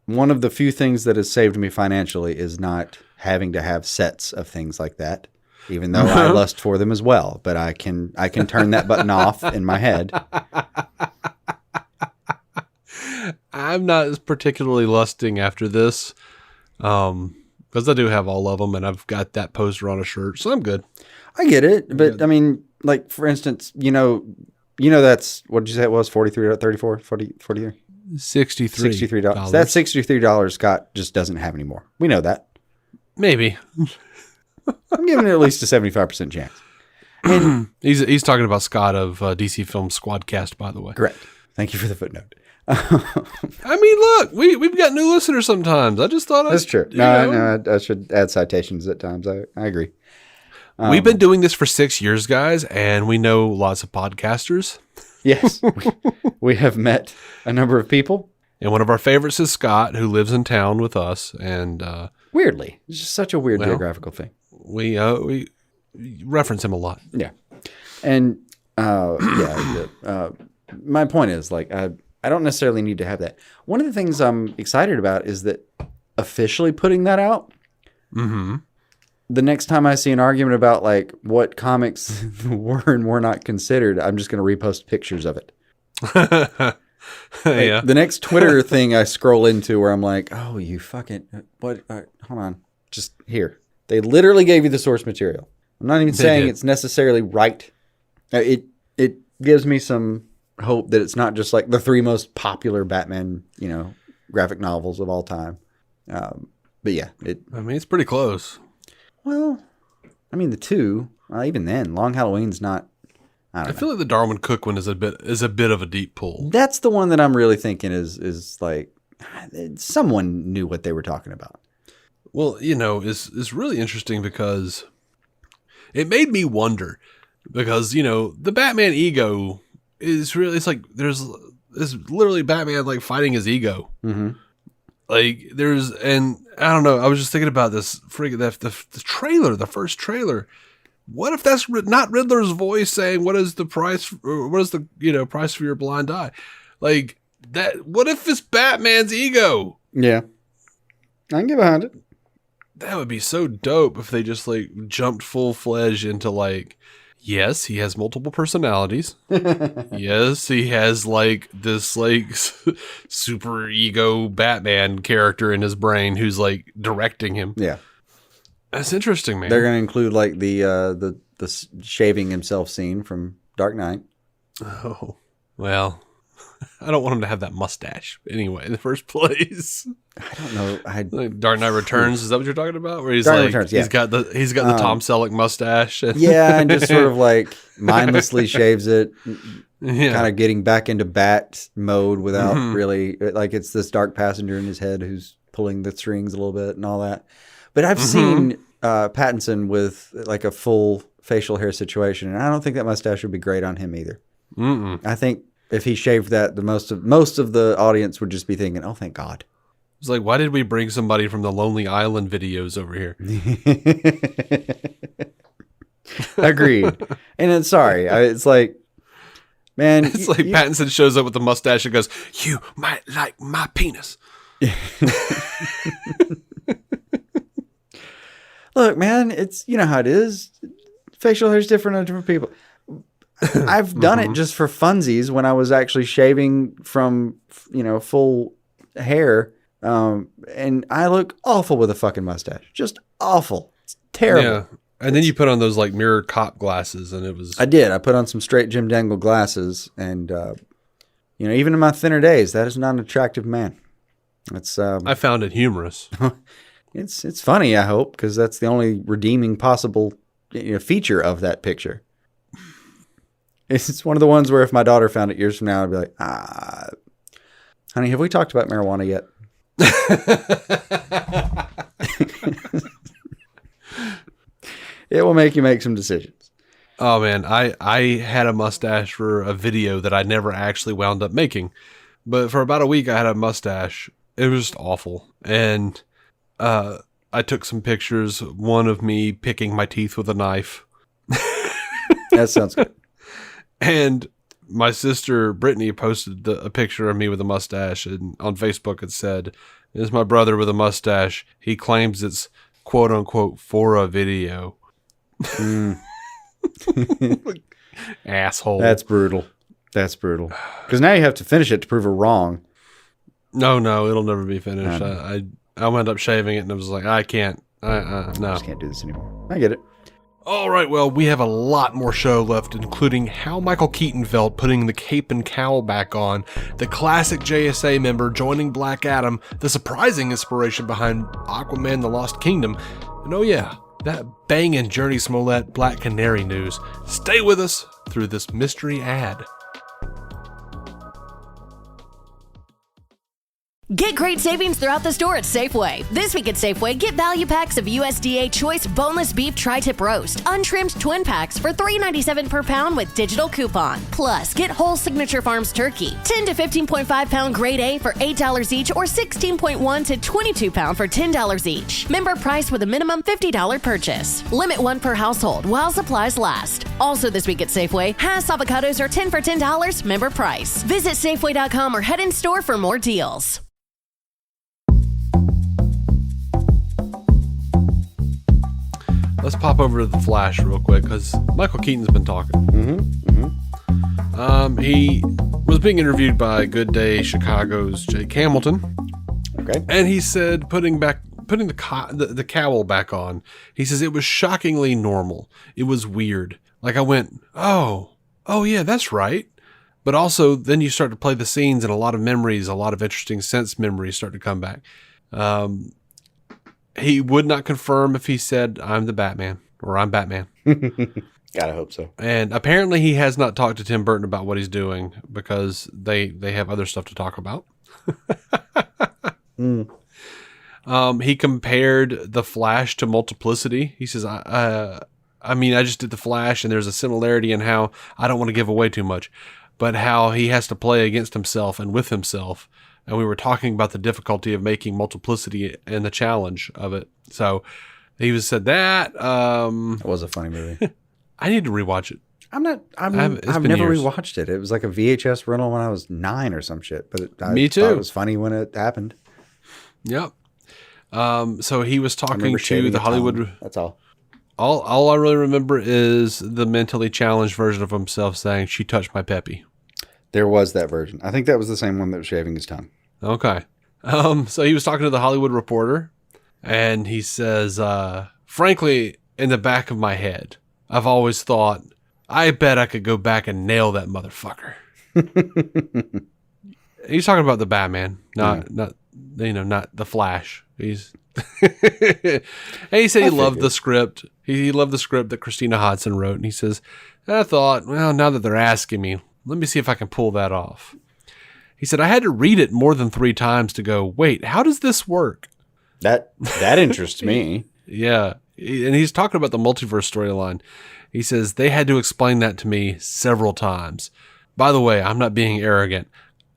S4: one of the few things that has saved me financially is not having to have sets of things like that, even though I lust for them as well. But I can turn that button off in my head.
S1: I'm not particularly lusting after this. Because I do have all of them and I've got that poster on a shirt, so I'm good.
S4: I get it, but I mean, like for instance, that's what did you say it was? 43, 34, 40, 43? $63. That $63 Scott just doesn't have anymore. We know that.
S1: Maybe.
S4: I'm giving it at least a 75% chance.
S1: And he's talking about Scott of DC Film Squadcast, by the way.
S4: Correct. Thank you for the footnote.
S1: I mean, look, we've got new listeners sometimes. I just thought
S4: that's true. No, I should add citations at times. I agree.
S1: We've been doing this for 6 years, guys, and we know lots of podcasters.
S4: Yes, we have met a number of people,
S1: and one of our favorites is Scott, who lives in town with us. And
S4: weirdly, it's just such a weird geographical thing.
S1: We reference him a lot.
S4: Yeah, and my point is like I don't necessarily need to have that. One of the things I'm excited about is that officially putting that out.
S1: Mm-hmm.
S4: The next time I see an argument about like what comics were and were not considered, I'm just going to repost pictures of it
S1: Yeah.
S4: The next Twitter thing I scroll into where I'm like, oh, you fucking, what? Hold on. Just here. They literally gave you the source material. I'm not even saying it's necessarily right. It gives me some hope that it's not just like the 3 most popular Batman, graphic novels of all time. But yeah,
S1: it's pretty close.
S4: Well, I mean, the 2, even then, Long Halloween's not. I
S1: feel like the Darwin Cook one is a bit of a deep pull.
S4: That's the one that I'm really thinking is like someone knew what they were talking about.
S1: Well, it's really interesting because it made me wonder because, the Batman ego is really, it's like there's literally Batman like fighting his ego.
S4: Mm-hmm.
S1: Like and I don't know, I was just thinking about this the trailer, the first trailer. What if that's not Riddler's voice saying, what is the price for your blind eye? Like that, what if it's Batman's ego?
S4: Yeah. I can get behind it.
S1: That would be so dope if they just like jumped full-fledged into like, yes, he has multiple personalities. Yes, he has like this like super ego Batman character in his brain who's like directing him.
S4: Yeah.
S1: That's interesting, man.
S4: They're going to include like the shaving himself scene from Dark Knight.
S1: Oh, well, I don't want him to have that mustache anyway in the first place.
S4: I don't know.
S1: Like Dark Knight Returns, is that what you're talking about? Where he's
S4: Dark
S1: like,
S4: Knight Returns, yeah.
S1: he's got the Tom Selleck mustache.
S4: Yeah, and just sort of like mindlessly shaves it,
S1: Yeah.
S4: kind of getting back into Bat mode without really, like it's this dark passenger in his head who's pulling the strings a little bit and all that. But I've seen Pattinson with like a full facial hair situation, and I don't think that mustache would be great on him either. I think if he shaved that, most of the audience would just be thinking, "Oh, thank God."
S1: It's like, why did we bring somebody from the Lonely Island videos over here?
S4: Agreed. And it's sorry, it's like, man,
S1: It's like Pattinson shows up with the mustache and goes, "You might like my penis."
S4: Look, man, it's how it is. Facial hair is different on different people. I've done it just for funsies when I was actually shaving from full hair, and I look awful with a fucking mustache. Just awful. It's terrible.
S1: Yeah, and then you put on those like mirror cop glasses, and it was.
S4: I did. I put on some straight Jim Dangle glasses, and even in my thinner days, that is not an attractive man. It's.
S1: I found it humorous.
S4: It's funny, I hope, because that's the only redeeming possible feature of that picture. It's one of the ones where if my daughter found it years from now, I'd be like, honey, have we talked about marijuana yet? It will make you make some decisions.
S1: Oh man, I had a mustache for a video that I never actually wound up making, but for about a week I had a mustache. It was just awful, and I took some pictures. One of me picking my teeth with a knife.
S4: That sounds good.
S1: And my sister Brittany posted a picture of me with a mustache, and on Facebook it said, "This is my brother with a mustache. He claims it's quote unquote for a video." Asshole.
S4: That's brutal. Because now you have to finish it to prove her wrong.
S1: No, it'll never be finished. I wound up shaving it, and I was like, I can't. No.
S4: I just can't do this anymore. I get it.
S1: All right, well, we have a lot more show left, including how Michael Keaton felt putting the cape and cowl back on, the classic JSA member joining Black Adam, the surprising inspiration behind Aquaman The Lost Kingdom, and oh yeah, that bangin' Journey Smollett Black Canary news. Stay with us through this mystery ad.
S3: Get great savings throughout the store at Safeway. This week at Safeway, get value packs of USDA Choice Boneless Beef Tri-Tip Roast, untrimmed twin packs for $3.97 per pound with digital coupon. Plus, get whole Signature Farms turkey, 10 to 15.5 pound grade A for $8 each or 16.1 to 22 pound for $10 each. Member price with a minimum $50 purchase. Limit one per household while supplies last. Also this week at Safeway, Hass avocados are 10 for $10, member price. Visit Safeway.com or head in store for more deals.
S1: Let's pop over to The Flash real quick, because Michael Keaton's been talking. He was being interviewed by Good Day Chicago's Jake Hamilton.
S4: Okay.
S1: And he said putting the cowl back on, he says it was shockingly normal. It was weird. Like I went, oh yeah, that's right. But also then you start to play the scenes and a lot of memories, a lot of interesting sense memories start to come back. He would not confirm if he said, I'm the Batman or I'm Batman.
S4: Gotta hope so.
S1: And apparently he has not talked to Tim Burton about what he's doing because they have other stuff to talk about. He compared the Flash to Multiplicity. He says, I just did the Flash and there's a similarity in how I don't want to give away too much, but how he has to play against himself and with himself. And we were talking about the difficulty of making Multiplicity and the challenge of it. So he said that.
S4: It was a funny movie.
S1: I need to rewatch it.
S4: I've never rewatched it. It was like a VHS rental when I was 9 or some shit. But
S1: Me too.
S4: Thought it was funny when it happened.
S1: Yep. So he was talking to the Hollywood.
S4: That's all.
S1: All I really remember is the mentally challenged version of himself saying, "She touched my peppy."
S4: There was that version. I think that was the same one that was shaving his tongue.
S1: Okay. So he was talking to the Hollywood Reporter, and he says, frankly, in the back of my head, I've always thought, I bet I could go back and nail that motherfucker. He's talking about the Batman, not the Flash. And he said he loved the script. He loved the script that Christina Hodson wrote, and he says, I thought, well, now that they're asking me, let me see if I can pull that off. He said, I had to read it more than 3 times to go, wait, how does this work?
S4: That interests me.
S1: Yeah. And he's talking about the multiverse storyline. He says, they had to explain that to me several times. By the way, I'm not being arrogant.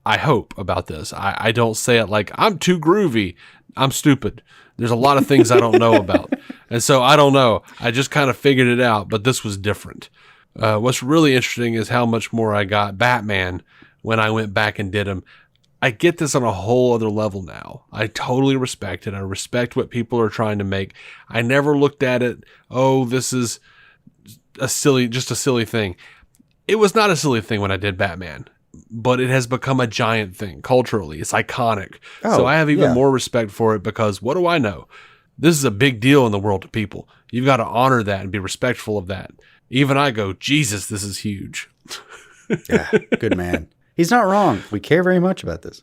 S1: I hope about this. I don't say it like, I'm too groovy. I'm stupid. There's a lot of things I don't know about. And so I don't know. I just kind of figured it out, but this was different. What's really interesting is how much more I got Batman when I went back and did him. I get this on a whole other level now. I totally respect it. I respect what people are trying to make. I never looked at it, oh, this is just a silly thing. It was not a silly thing when I did Batman, but it has become a giant thing culturally. It's iconic. So I have even more respect for it because what do I know? This is a big deal in the world to people. You've got to honor that and be respectful of that. Even I go, Jesus, this is huge.
S4: Yeah, good man. He's not wrong. We care very much about this.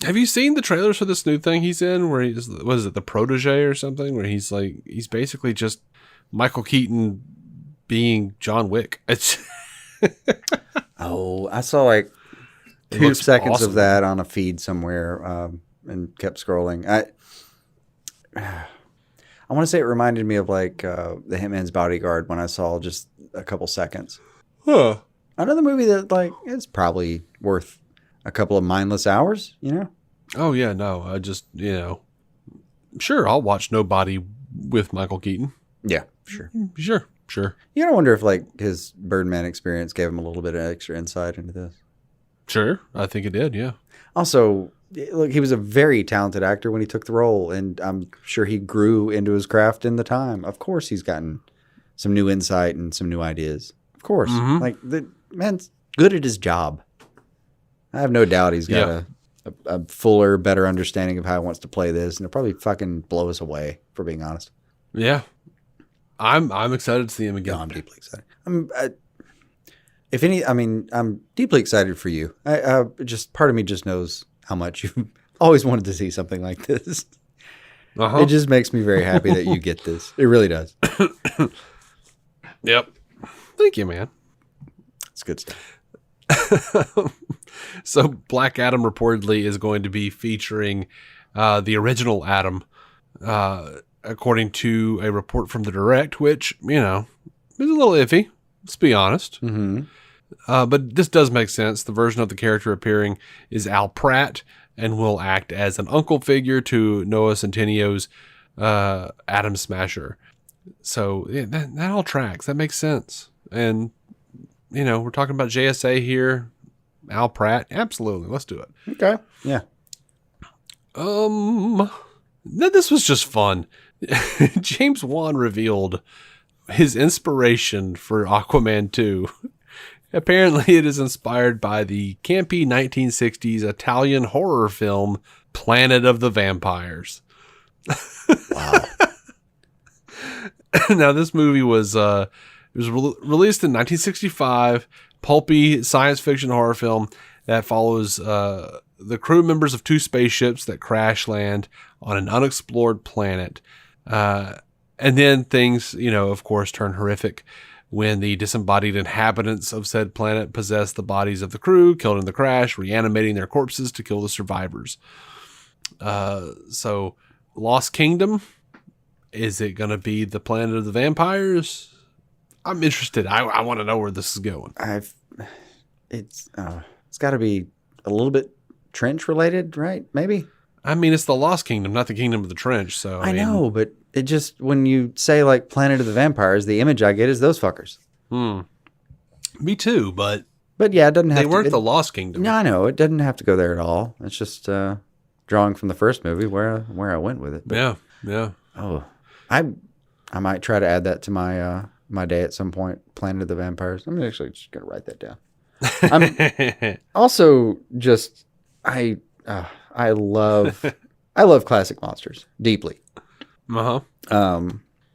S1: Have you seen the trailers for this new thing he's in where he's, what is it, the protege or something? Where he's basically just Michael Keaton being John Wick. It's
S4: I saw like 2 seconds of that on a feed somewhere and kept scrolling. I want to say it reminded me of like The Hitman's Bodyguard when I saw just a couple seconds.
S1: Huh.
S4: Another movie that like it's probably worth a couple of mindless hours, you know?
S1: Oh yeah, no, I just, sure, I'll watch Nobody with Michael Keaton.
S4: Yeah, sure.
S1: Sure.
S4: You gotta wonder if like his Birdman experience gave him a little bit of extra insight into this.
S1: Sure, I think it did, yeah.
S4: Also, look, he was a very talented actor when he took the role, and I'm sure he grew into his craft in the time. Of course, he's gotten some new insight and some new ideas. Of course.
S1: Mm-hmm.
S4: Like, the man's good at his job. I have no doubt he's got a fuller, better understanding of how he wants to play this, and it'll probably fucking blow us away, for being honest.
S1: Yeah. I'm excited to see him again.
S4: No, I'm deeply excited. I'm deeply excited for you. Just part of me just knows how much you always wanted to see something like this.
S1: Uh-huh.
S4: It just makes me very happy that you get this. It really does.
S1: Yep. Thank you, man.
S4: It's good stuff.
S1: So Black Adam reportedly is going to be featuring the original Adam, according to a report from The Direct, which, is a little iffy. Let's be honest.
S4: Mm-hmm.
S1: But this does make sense. The version of the character appearing is Al Pratt and will act as an uncle figure to Noah Centinio's Atom Smasher. So that all tracks. That makes sense. And, we're talking about JSA here. Al Pratt. Absolutely. Let's do it.
S4: Okay. Yeah.
S1: This was just fun. James Wan revealed his inspiration for Aquaman 2. Apparently, it is inspired by the campy 1960s Italian horror film Planet of the Vampires.
S4: Wow.
S1: Now, this movie was released in 1965, pulpy science fiction horror film that follows the crew members of two spaceships that crash land on an unexplored planet. And then things, of course, turn horrific when the disembodied inhabitants of said planet possess the bodies of the crew killed in the crash, reanimating their corpses to kill the survivors. So, Lost Kingdom, is it going to be the Planet of the Vampires? I'm interested. I want to know where this is going.
S4: It's got to be a little bit trench related, right? Maybe.
S1: I mean, it's the Lost Kingdom, not the Kingdom of the Trench. So
S4: I know, but it just, when you say like Planet of the Vampires, the image I get is those fuckers.
S1: Me too, but
S4: yeah, it doesn't have
S1: they
S4: to.
S1: weren't the Lost Kingdom.
S4: No, I know it doesn't have to go there at all. It's just drawing from the first movie where I went with it. But,
S1: yeah.
S4: Oh, I might try to add that to my my day at some point. Planet of the Vampires. I'm actually just gonna write that down. I'm also just I love classic monsters deeply.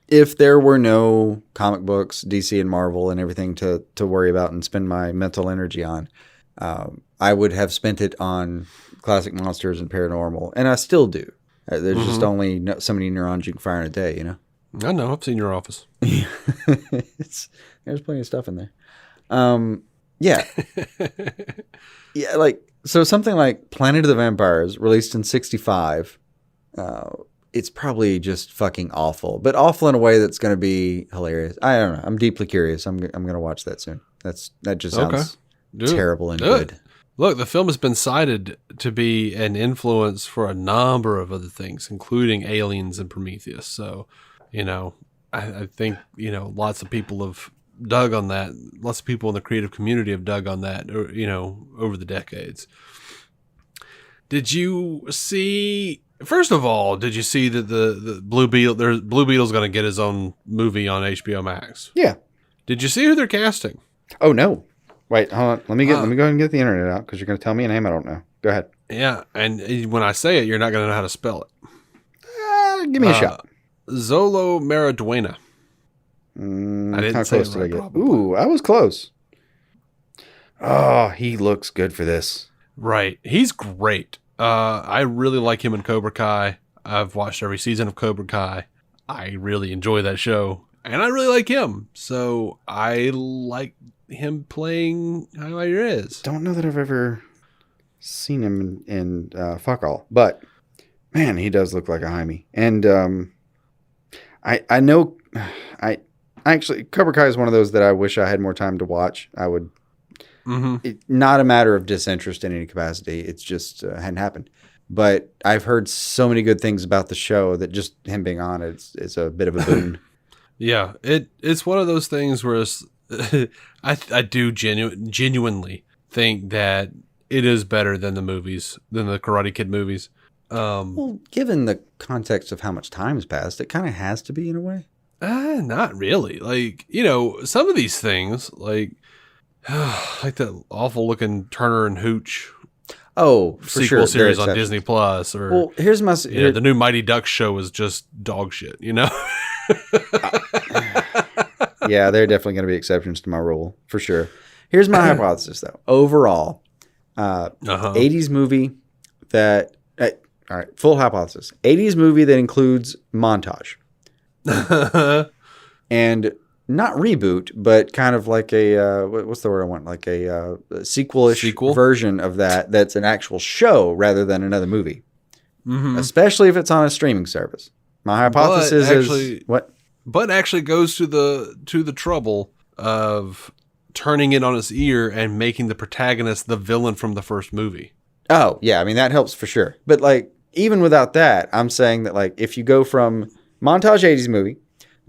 S4: If there were no comic books, DC and Marvel and everything to worry about and spend my mental energy on, I would have spent it on classic monsters and paranormal, and I still do. There's just only so many neurons you can fire in a day,
S1: I know. I've seen your office.
S4: There's plenty of stuff in there. Yeah. Yeah, like, so something like Planet of the Vampires, released in 65, it's probably just fucking awful, but awful in a way that's going to be hilarious. I don't know. I'm deeply curious. I'm going to watch that soon. That just sounds terrible and good.
S1: Look, the film has been cited to be an influence for a number of other things, including Aliens and Prometheus. So, I think, lots of people have dug on that. Lots of people in the creative community have dug on that, over the decades. Did you see, first of all, did you see that the Blue Beetle's going to get his own movie on HBO Max?
S4: Yeah.
S1: Did you see who they're casting?
S4: Oh, no. Wait, hold on. Let me go ahead and get the internet out, because you're going to tell me a name I don't know. Go ahead.
S1: Yeah, and when I say it, you're not going to know how to spell it.
S4: Give me a shot.
S1: Zolo Maraduena. I didn't
S4: how
S1: say
S4: close
S1: it
S4: did
S1: right,
S4: I get?
S1: probably.
S4: Ooh, I was close. Oh, he looks good for this.
S1: Right. He's great. I really like him in Cobra Kai. I've watched every season of Cobra Kai. I really enjoy that show. And I really like him. So I like him playing Highlighter is.
S4: Don't know that I've ever seen him in Fuck All, but man, he does look like a Jaime. And I know I actually, Cobra Kai is one of those that I wish I had more time to watch. I would. Not a matter of disinterest in any capacity. It's just hadn't happened. But I've heard so many good things about the show that just him being on it's a bit of a boon.
S1: Yeah, it's one of those things where I do genuinely think that it is better than the movies, than the Karate Kid movies.
S4: Well, given the context of how much time has passed, it kind of has to be in a way.
S1: Not really. Like, some of these things, like that awful looking Turner and Hooch.
S4: Oh, for
S1: sequel
S4: sure.
S1: series on Disney Plus, or
S4: well, here's my
S1: the new Mighty Ducks show is just dog shit.
S4: Yeah, there are definitely going to be exceptions to my rule for sure. Here's my hypothesis, though. Overall, 80s movie that all right, full hypothesis. 80s movie that includes montage, and not reboot, but kind of like a what's the word I want? Like a sequel-ish version of that. That's an actual show rather than another movie. Especially if it's on a streaming service. My hypothesis is what?
S1: But actually goes to the trouble of turning it on its ear and making the protagonist the villain from the first movie.
S4: Oh, yeah. I mean, that helps for sure. But like, even without that, I'm saying that like, if you go from montage 80s movie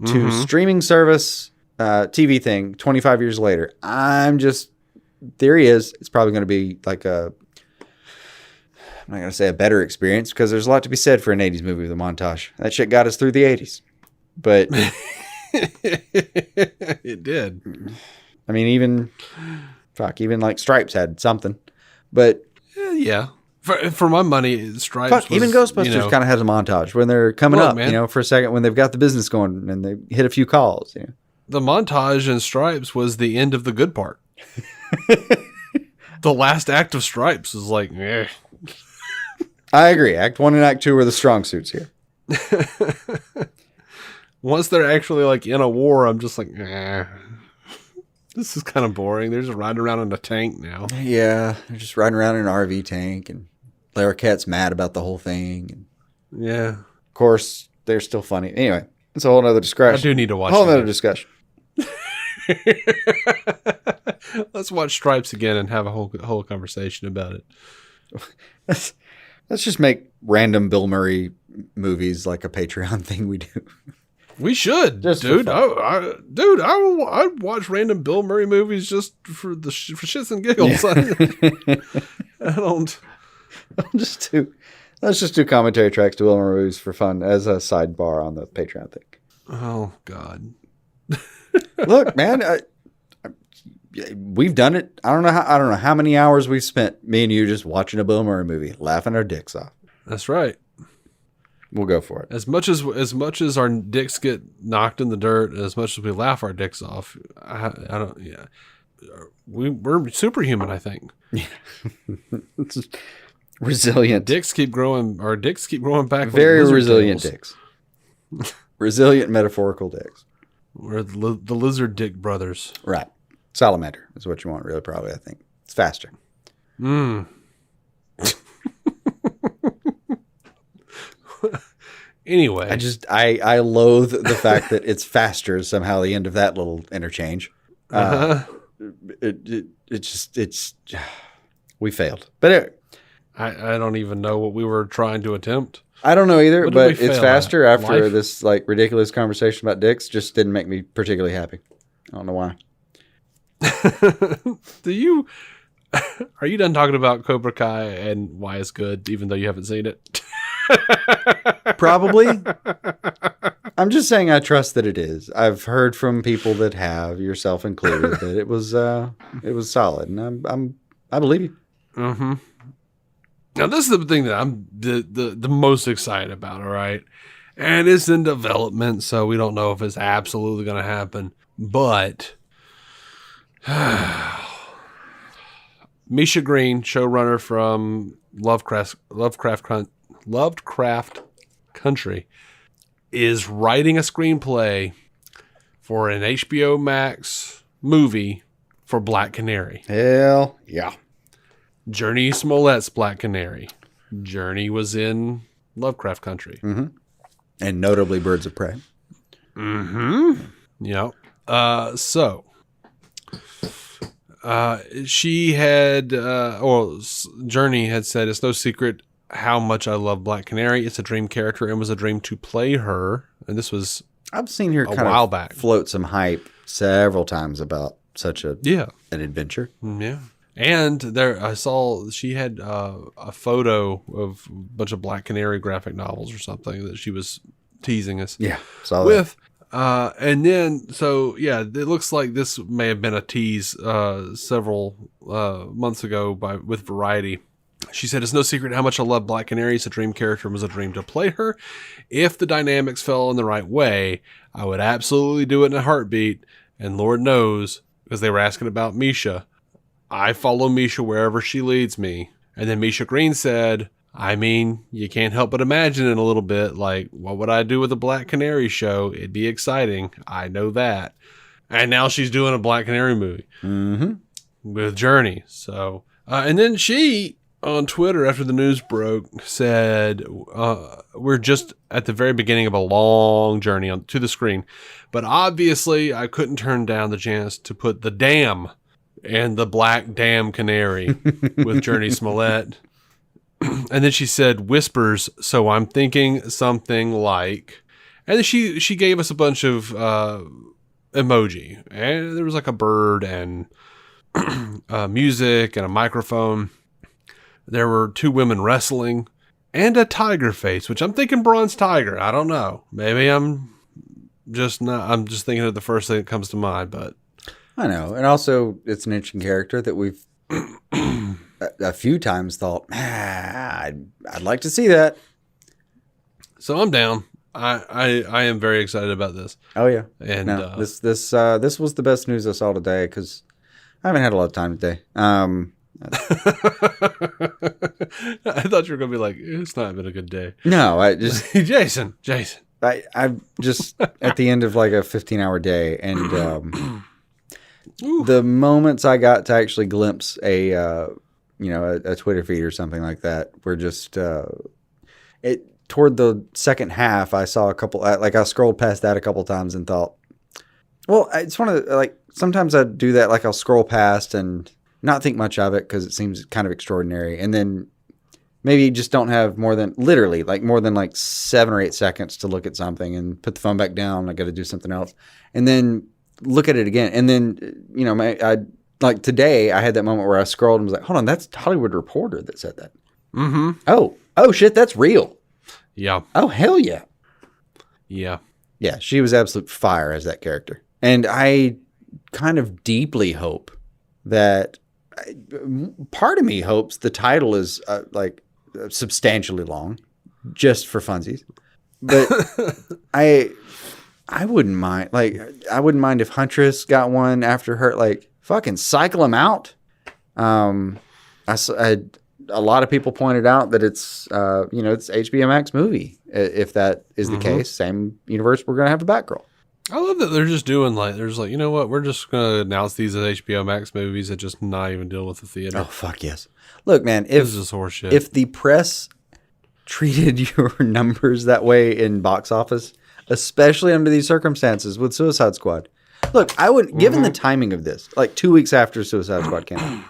S4: to streaming service TV thing 25 years later, theory is it's probably going to be like I'm not going to say a better experience, because there's a lot to be said for an 80s movie with a montage. That shit got us through the 80s. But
S1: it did.
S4: I mean, even Fuck, even like Stripes had something. But
S1: yeah. For my money, Stripes
S4: fuck,
S1: was,
S4: even Ghostbusters kind of has a montage when they're coming up, man. For a second, when they've got the business going and they hit a few calls.
S1: The montage in Stripes was the end of the good part. The last act of Stripes is like, eh.
S4: I agree. Act 1 and Act 2 are the strong suits here.
S1: Once they're actually like in a war, I'm just like, eh. This is kind of boring. They're just riding around in a tank now.
S4: Yeah, they're just riding around in an RV tank, and Larroquette's mad about the whole thing. And
S1: yeah.
S4: Of course, they're still funny. Anyway, it's a whole other discussion.
S1: I do need to watch
S4: a whole other discussion.
S1: Let's watch Stripes again and have a whole conversation about it.
S4: Let's just make random Bill Murray movies like a Patreon thing we do.
S1: We should,
S4: just
S1: dude. I'd watch random Bill Murray movies just for shits and giggles. Yeah. Let's just do commentary tracks to Bill Murray movies for fun as a sidebar on the Patreon thing. Oh God!
S4: Look, man, we've done it. I don't know how many hours we've spent, me and you, just watching a Bill Murray movie, laughing our dicks off.
S1: That's right. We'll
S4: go for it.
S1: As much as our dicks get knocked in the dirt, as much as we laugh our dicks off, I don't. Yeah, we're superhuman. I think.
S4: Yeah. Resilient.
S1: Dicks keep growing. Our dicks keep growing back.
S4: Very resilient dicks. Resilient metaphorical dicks.
S1: We're the lizard dick brothers.
S4: Right. Salamander is what you want, really. Probably, I think it's faster.
S1: Anyway,
S4: I loathe the fact that it's faster is somehow the end of that little interchange. It's we failed. But anyway,
S1: I don't even know what we were trying to attempt.
S4: I don't know either, but it's faster after this like ridiculous conversation about dicks just didn't make me particularly happy. I don't know why.
S1: Are you done talking about Cobra Kai and why it's good, even though you haven't seen it?
S4: Probably. I'm just saying I trust that it is. I've heard from people that have, yourself included, that it was solid, and I believe you.
S1: Mm-hmm. Now this is the thing that I'm the most excited about. All right, and it's in development, so we don't know if it's absolutely going to happen, but. Misha Green, showrunner from Lovecraft Country, is writing a screenplay for an HBO Max movie for Black Canary.
S4: Hell yeah.
S1: Journey Smollett's Black Canary. Journey was in Lovecraft Country.
S4: Mm-hmm. And notably Birds of Prey.
S1: Mm-hmm. Yep. She had, Journey had said, it's no secret how much I love Black Canary. It's a dream character and was a dream to play her. And this was
S4: I've seen her
S1: a while back
S4: float some hype several times about such an adventure.
S1: Yeah. And there, I saw she had a photo of a bunch of Black Canary graphic novels or something that she was teasing us.
S4: Yeah, saw
S1: with. And then, so yeah, it looks like this may have been a tease several months ago with Variety. She said, it's no secret how much I love Black Canary. It's a dream character and was a dream to play her. If the dynamics fell in the right way, I would absolutely do it in a heartbeat. And Lord knows, because they were asking about Misha, I follow Misha wherever she leads me. And then Misha Green said, I mean, you can't help but imagine it a little bit. Like, what would I do with a Black Canary show? It'd be exciting. I know that. And now she's doing a Black Canary movie with Journey. So, and then she, on Twitter, after the news broke, said, we're just at the very beginning of a long journey to the screen. But obviously, I couldn't turn down the chance to put the Dam and the Black Dam Canary with Journey Smollett. And then she said whispers, so I'm thinking something like, and then she gave us a bunch of emoji, and there was like a bird and music and a microphone. There were two women wrestling and a tiger face, which I'm thinking bronze tiger. I don't know. Maybe I'm just thinking of the first thing that comes to mind, but
S4: I know. And also, it's an interesting character that we've a few times thought, I'd like to see that.
S1: So I'm down. I am very excited about this.
S4: Oh, yeah.
S1: And
S4: no, this was the best news I saw today because I haven't had a lot of time today.
S1: I thought you were going to be like, it's not been a good day.
S4: No, I just...
S1: Jason.
S4: I'm just at the end of like a 15-hour day, and the moments I got to actually glimpse a Twitter feed or something like that were just toward the second half. I saw a couple, like I scrolled past that a couple times and thought, well, it's one of the, like sometimes I do that, like I'll scroll past and not think much of it because it seems kind of extraordinary, and then maybe you just don't have more than 7 or 8 seconds to look at something and put the phone back down. I got to do something else. And then look at it again. And then, I like today I had that moment where I scrolled and was like, hold on, that's Hollywood Reporter that said that.
S1: Mm-hmm.
S4: Oh shit, that's real.
S1: Yeah.
S4: Oh, hell yeah.
S1: Yeah.
S4: Yeah, she was absolute fire as that character. And I kind of deeply hope that part of me hopes the title is substantially long, just for funsies. But I wouldn't mind. Like, I wouldn't mind if Huntress got one after her. Like, fucking cycle them out. A lot of people pointed out that it's it's HBO Max movie. If that is the case, same universe, we're gonna have a Batgirl.
S1: I love that they're just doing you know what, we're just gonna announce these as HBO Max movies and just not even deal with the theater.
S4: Oh fuck yes! Look, man,
S1: this is horseshit.
S4: If the press treated your numbers that way in box office, especially under these circumstances with Suicide Squad, look, I would, given the timing of this, like 2 weeks after Suicide Squad came out,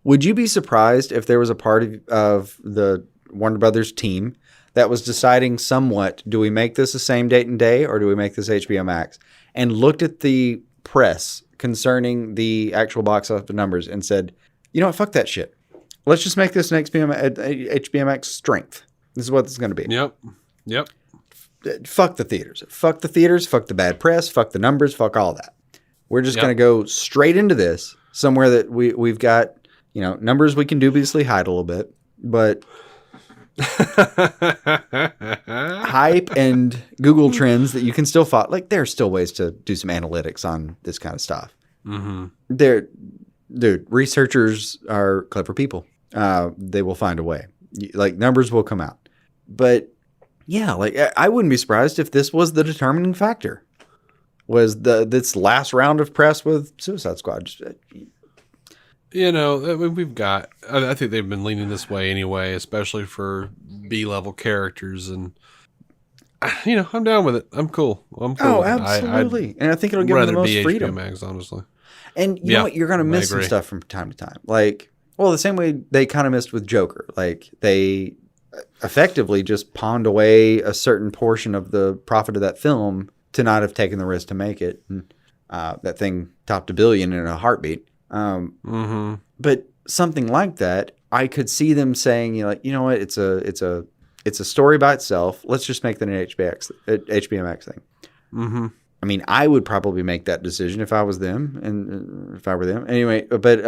S4: would you be surprised if there was a part of the Warner Brothers team that was deciding somewhat, do we make this the same date and day or do we make this HBO Max? And looked at the press concerning the actual box office numbers and said, you know what, fuck that shit. Let's just make this an HBO Max strength. This is what this is going to be.
S1: Yep.
S4: Fuck the theaters. Fuck the theaters. Fuck the bad press. Fuck the numbers. Fuck all that. We're just going to go straight into this somewhere that we've got, numbers we can dubiously hide a little bit, but hype and Google trends that you can still follow. Like, there's still ways to do some analytics on this kind of stuff. Mm-hmm. Dude, researchers are clever people. They will find a way. Like, numbers will come out. But yeah, like, I wouldn't be surprised if this was the determining factor. Was this last round of press with Suicide Squad.
S1: We've got, I think they've been leaning this way anyway, especially for B-level characters. And, I'm down with it. I'm cool.
S4: Oh, absolutely. And I think it'll give them the most freedom.
S1: HBO Max, honestly.
S4: And you know what? You're going to miss some stuff from time to time. Like, well, the same way they kind of missed with Joker. Like, they effectively just pawned away a certain portion of the profit of that film to not have taken the risk to make it. And, that thing topped $1 billion in a heartbeat. But something like that, I could see them saying, you know what? It's a story by itself. Let's just make that an HBO Max thing. Mm-hmm. I mean, I would probably make that decision if I was them, and if I were them. Anyway, but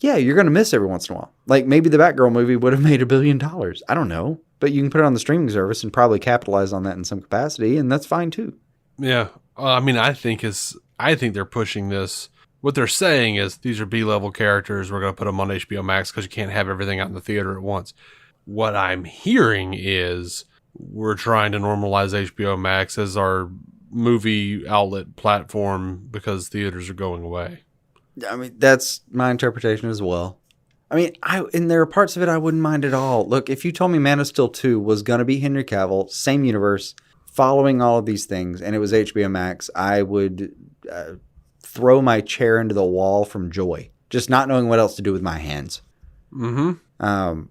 S4: you're going to miss every once in a while. Like, maybe the Batgirl movie would have made $1 billion. I don't know. But you can put it on the streaming service and probably capitalize on that in some capacity, and that's fine too.
S1: Yeah. I think they're pushing this. What they're saying is these are B-level characters. We're going to put them on HBO Max because you can't have everything out in the theater at once. What I'm hearing is we're trying to normalize HBO Max as our movie outlet platform because theaters are going away.
S4: I mean, that's my interpretation as well. I mean, and there are parts of it I wouldn't mind at all. Look, if you told me Man of Steel 2 was going to be Henry Cavill, same universe, following all of these things, and it was HBO Max, I would throw my chair into the wall from joy, just not knowing what else to do with my hands. Mm-hmm.
S1: And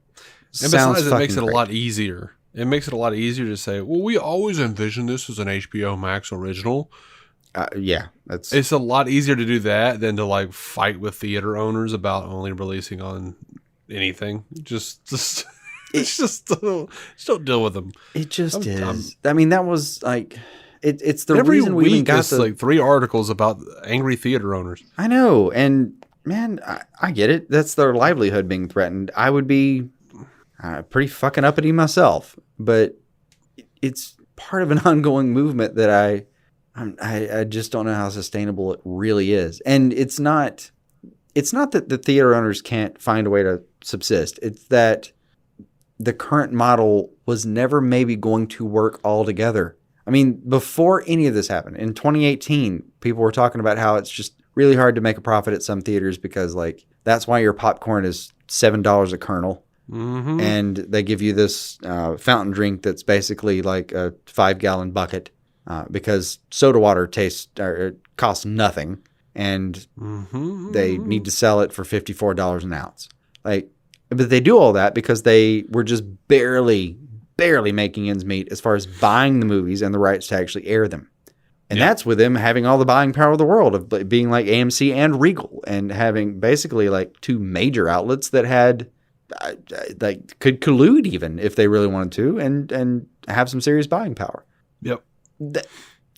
S1: besides, it makes it a lot easier. It makes it a lot easier to say, well, we always envisioned this as an HBO Max original. It's a lot easier to do that than to fight with theater owners about only releasing on anything. Just don't deal with them.
S4: It just is. I mean, that was it's the
S1: Every
S4: reason we even
S1: week
S4: got
S1: is like 3 articles about angry theater owners.
S4: I know, and man, I get it. That's their livelihood being threatened. I would be pretty fucking uppity myself, but it's part of an ongoing movement that I just don't know how sustainable it really is. And it's not that the theater owners can't find a way to subsist. It's that the current model was never maybe going to work altogether. I mean, before any of this happened, in 2018, people were talking about how it's just really hard to make a profit at some theaters because, like, that's why your popcorn is $7 a kernel. Mm-hmm. And they give you this fountain drink that's basically like a 5-gallon bucket because soda water costs nothing. And they need to sell it for $54 an ounce. Like, but they do all that because they were just barely making ends meet as far as buying the movies and the rights to actually air them. And that's with them having all the buying power of the world, of being like AMC and Regal, and having basically like 2 major outlets that had like could collude even if they really wanted to, and have some serious buying power.
S1: Yep.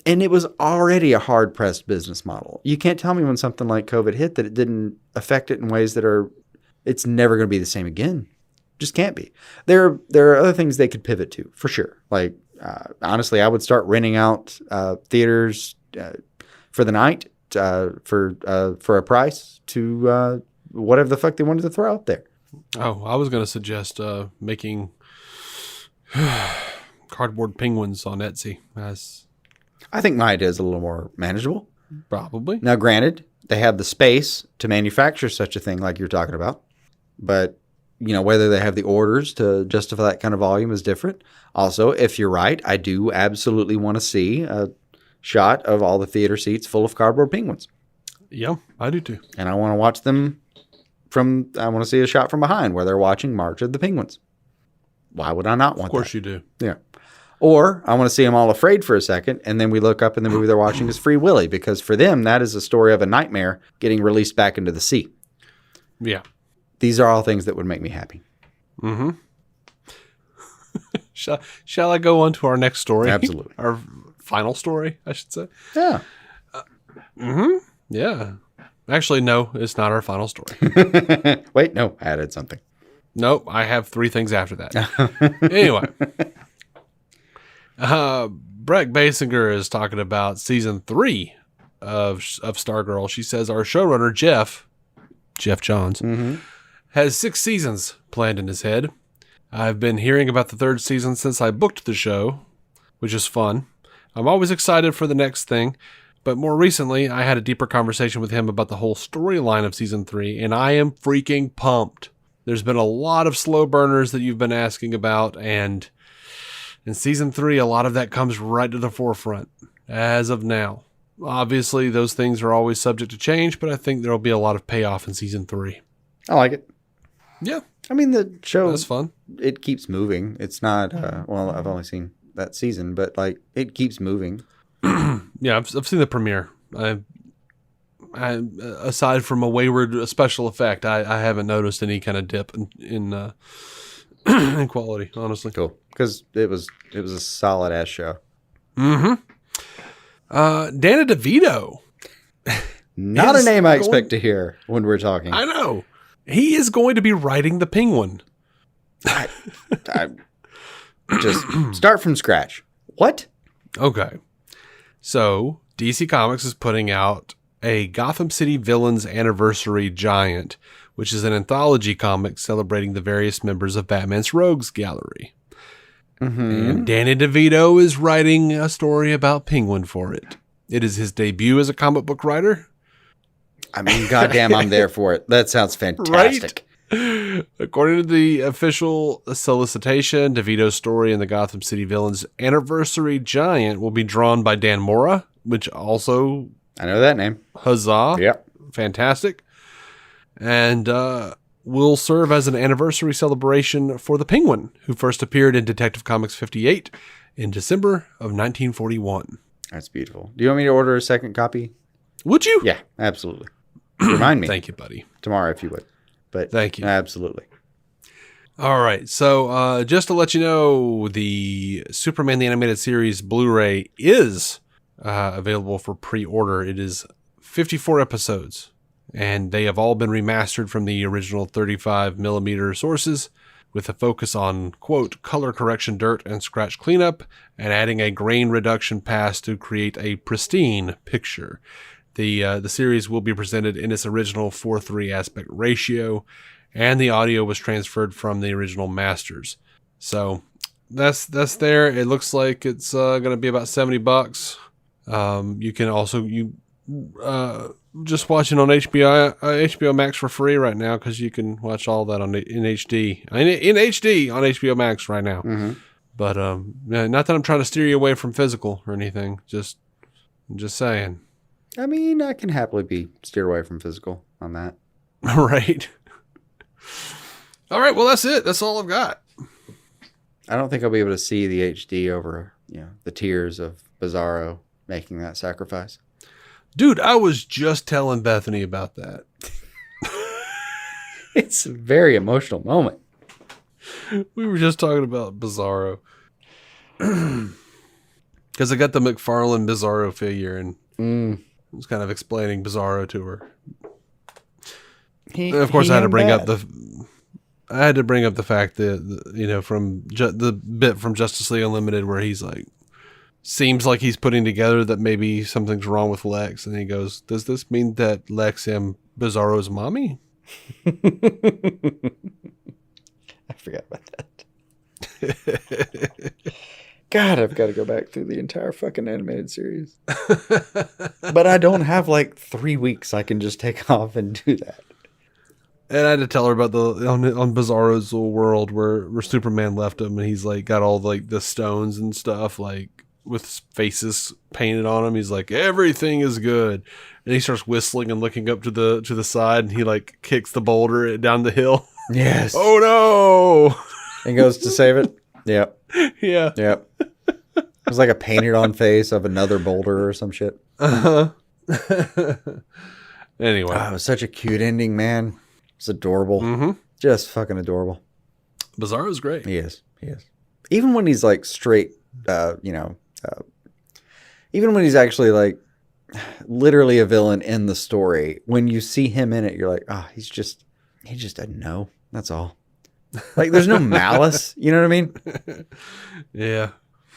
S4: And it was already a hard-pressed business model. You can't tell me when something like COVID hit that it didn't affect it in ways that it's never going to be the same again. Just can't be. There are other things they could pivot to, for sure. Like, honestly, I would start renting out theaters for the night for a price to whatever the fuck they wanted to throw out there.
S1: Oh, I was going to suggest making cardboard penguins on Etsy.
S4: I think my idea is a little more manageable.
S1: Probably.
S4: Now, granted, they have the space to manufacture such a thing like you're talking about. But, you know, whether they have the orders to justify that kind of volume is different. Also, if you're right, I do absolutely want to see a shot of all the theater seats full of cardboard penguins.
S1: Yeah, I do too.
S4: And I want to watch them I want to see a shot from behind where they're watching March of the Penguins. Why would I not want that?
S1: Of course you do.
S4: Yeah. Or I want to see them all afraid for a second, and then we look up and the movie they're watching is Free Willy, because for them, that is a story of a nightmare getting released back into the sea.
S1: Yeah.
S4: These are all things that would make me happy.
S1: Mm-hmm. Shall I go on to our next story?
S4: Absolutely.
S1: Our final story, I should say.
S4: Yeah.
S1: Yeah. Actually, no, it's not our final story.
S4: Wait, no, I added something.
S1: Nope, I have 3 things after that. Anyway. Brett Basinger is talking about season 3 of Stargirl. She says our showrunner, Jeff Johns, has 6 seasons planned in his head. I've been hearing about the 3rd season since I booked the show, which is fun. I'm always excited for the next thing, but more recently, I had a deeper conversation with him about the whole storyline of season 3, and I am freaking pumped. There's been a lot of slow burners that you've been asking about, and in season 3, a lot of that comes right to the forefront as of now. Obviously, those things are always subject to change, but I think there'll be a lot of payoff in season 3.
S4: I like it.
S1: Yeah.
S4: I mean, the show,
S1: that's fun.
S4: It keeps moving. It's not, well, I've only seen that season, but like it keeps moving.
S1: Yeah, I've seen the premiere. I aside from a wayward special effect, I haven't noticed any kind of dip in quality, honestly.
S4: Cool. Because it was a solid ass show.
S1: Mm-hmm. Danny DeVito.
S4: Not a name I expect to hear when we're talking.
S1: I know. He is going to be writing the Penguin.
S4: I just start from scratch. What?
S1: Okay. So, DC Comics is putting out a Gotham City Villains Anniversary Giant, which is an anthology comic celebrating the various members of Batman's Rogues Gallery. And Danny DeVito is writing a story about Penguin for it. It is his debut as a comic book writer.
S4: I mean, goddamn, I'm there for it. That sounds fantastic.
S1: Right? According to the official solicitation, DeVito's story in the Gotham City Villains Anniversary Giant will be drawn by Dan Mora, which also...
S4: I know that name.
S1: Huzzah.
S4: Yep.
S1: Fantastic. And will serve as an anniversary celebration for the Penguin, who first appeared in Detective Comics 58 in December of 1941.
S4: That's beautiful. Do you want me to order a second copy?
S1: Would you?
S4: Yeah, absolutely. Remind me.
S1: Thank you, buddy.
S4: Tomorrow, if you would. But
S1: thank you.
S4: Absolutely.
S1: All right, so just to let you know, the Superman the Animated Series Blu-ray is available for pre-order. It is 54 episodes, and they have all been remastered from the original 35mm sources, with a focus on, quote, color correction, dirt, and scratch cleanup, and adding a grain reduction pass to create a pristine picture. The series will be presented in its original 4:3 aspect ratio, and the audio was transferred from the original masters. So that's there. It looks like it's going to be about $70. You can also just watch it on HBO Max for free right now, because you can watch all that in HD in HD on HBO Max right now.
S4: Mm-hmm.
S1: But not that I'm trying to steer you away from physical or anything. I'm just saying.
S4: I mean, I can happily be steered away from physical on that.
S1: Right. All right, well, that's it. That's all I've got.
S4: I don't think I'll be able to see the HD over, the tears of Bizarro making that sacrifice.
S1: Dude, I was just telling Bethany about that.
S4: It's a very emotional moment.
S1: We were just talking about Bizarro. Because I got the McFarlane Bizarro figure, and I was kind of explaining Bizarro to her. And of course, I had to bring up the fact that from the bit from Justice League Unlimited where he's like, seems like he's putting together that maybe something's wrong with Lex, and he goes, "Does this mean that Lex am Bizarro's mommy?"
S4: I forgot about that. God, I've got to go back through the entire fucking animated series. But I don't have like 3 weeks I can just take off and do that.
S1: And I had to tell her about on Bizarro's little world where Superman left him, and he's like got all like the stones and stuff like with faces painted on him. He's like, everything is good, and he starts whistling and looking up to the side, and he like kicks the boulder down the hill.
S4: Yes.
S1: Oh no!
S4: And goes to save it. Yep.
S1: Yeah.
S4: Yep. It was like a painted on face of another boulder or some shit.
S1: Anyway,
S4: it was such a cute ending, man. It's adorable.
S1: Mm-hmm.
S4: Just fucking adorable.
S1: Bizarro's great.
S4: He is. Even when he's like straight, even when he's actually like literally a villain in the story, when you see him in it, you're like, he just doesn't know. That's all. Like, there's no malice. You know what I mean?
S1: Yeah.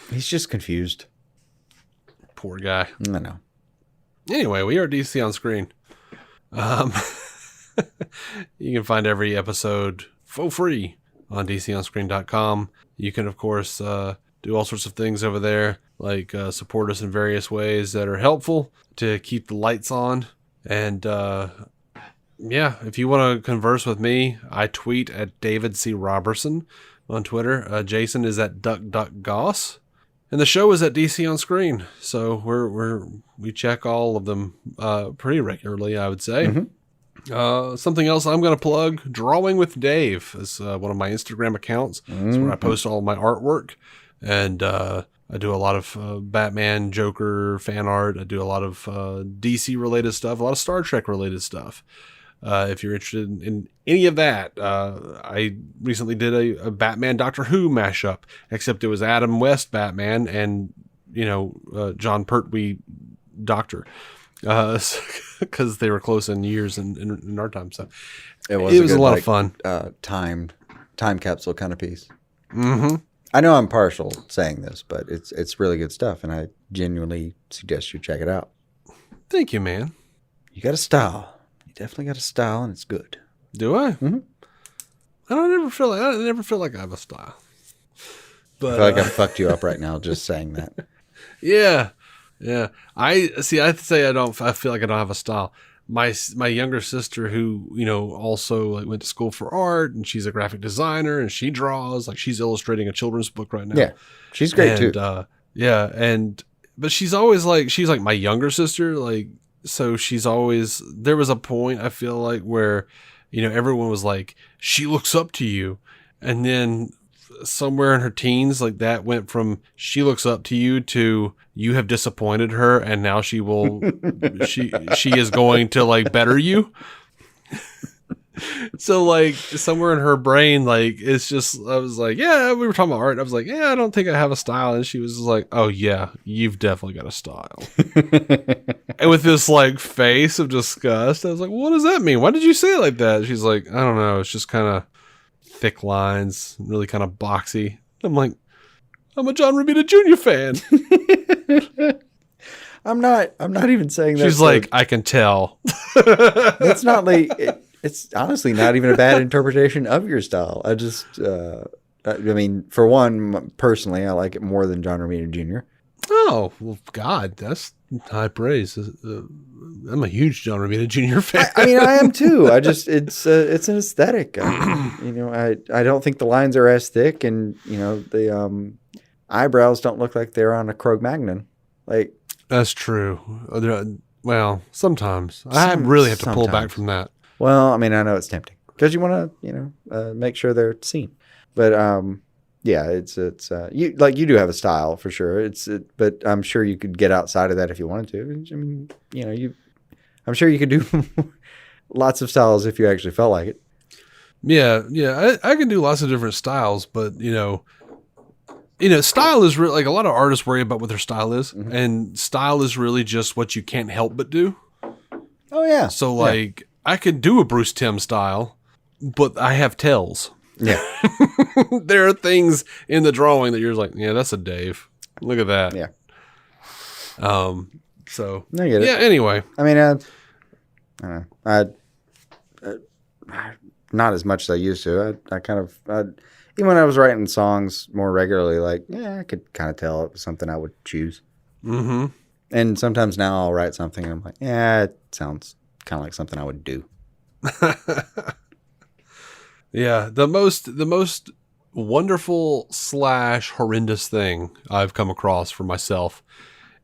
S4: He's just confused.
S1: Poor guy.
S4: I know.
S1: Anyway, we are DC on Screen. You can find every episode for free on DCOnScreen.com. You can, of course, do all sorts of things over there, like support us in various ways that are helpful to keep the lights on. And if you want to converse with me, I tweet at David C. Robertson on Twitter. Jason is at DuckDuckGoss. And the show is at DC on Screen. So we check all of them pretty regularly, I would say.
S4: Mm-hmm.
S1: Something else I'm going to plug, Drawing with Dave is one of my Instagram accounts. It's where I post all my artwork. And I do a lot of Batman, Joker fan art. I do a lot of DC related stuff, a lot of Star Trek related stuff. If you're interested in any of that, I recently did a Batman Doctor Who mashup, except it was Adam West Batman and, John Pertwee Doctor. Because they were close in years in our time. So it was a lot of fun.
S4: Time capsule kind of piece.
S1: Mm-hmm.
S4: I know I'm partial saying this, but it's really good stuff, and I genuinely suggest you check it out.
S1: Thank you, man.
S4: You got a style. You definitely got a style, and it's good.
S1: Do I?
S4: Mm-hmm.
S1: I never feel like I have a style. But
S4: I feel like I fucked you up right now just saying that.
S1: Yeah. I say I feel like I don't have a style. My younger sister, who also like went to school for art, and she's a graphic designer, and she draws, like she's illustrating a children's book right now.
S4: Yeah, she's great too.
S1: But she's always like, she's like my younger sister, like, so she's always, there was a point I feel like where everyone was like, she looks up to you, and then somewhere in her teens, like that went from she looks up to you to you have disappointed her, and now she will she is going to like better you. So like somewhere in her brain, like it's just, I was like, yeah, we were talking about art. I was like, yeah, I don't think I have a style. And she was just like, oh yeah, you've definitely got a style. And with this like face of disgust, I was like, what does that mean? Why did you say it like that? She's like, I don't know. It's just kind of thick lines, really kind of boxy. I'm like, I'm a John Romita Jr. fan.
S4: I'm not even saying that.
S1: She's like, I can tell.
S4: That's not like, it's honestly not even a bad interpretation of your style. I just, I mean, for one, personally, I like it more than John Romita Jr.
S1: Oh, well, God, that's high praise. I'm a huge John Romita Jr. fan.
S4: I mean, I am too. I just, it's an aesthetic. I don't think the lines are as thick, and the eyebrows don't look like they're on a Cro-Magnon. Like,
S1: that's true. Well, sometimes I really have to pull back from that.
S4: Well, I mean, I know it's tempting because you want to, make sure they're seen. But yeah, it's you do have a style for sure. But I'm sure you could get outside of that if you wanted to. I mean, I'm sure you could do lots of styles if you actually felt like it.
S1: Yeah, I can do lots of different styles, but style is really, like, a lot of artists worry about what their style is, and style is really just what you can't help but do.
S4: Oh yeah.
S1: So like, I could do a Bruce Timm style, but I have tells.
S4: Yeah.
S1: There are things in the drawing that you're like, yeah, that's a Dave. Look at that.
S4: Yeah.
S1: So
S4: I get it.
S1: Yeah. Anyway,
S4: I mean, I not as much as I used to. I kind of, even when I was writing songs more regularly, like, yeah, I could kind of tell it was something I would choose.
S1: Mm-hmm.
S4: And sometimes now I'll write something and I'm like, yeah, it sounds kind of like something I would do.
S1: Yeah, the most wonderful / horrendous thing I've come across for myself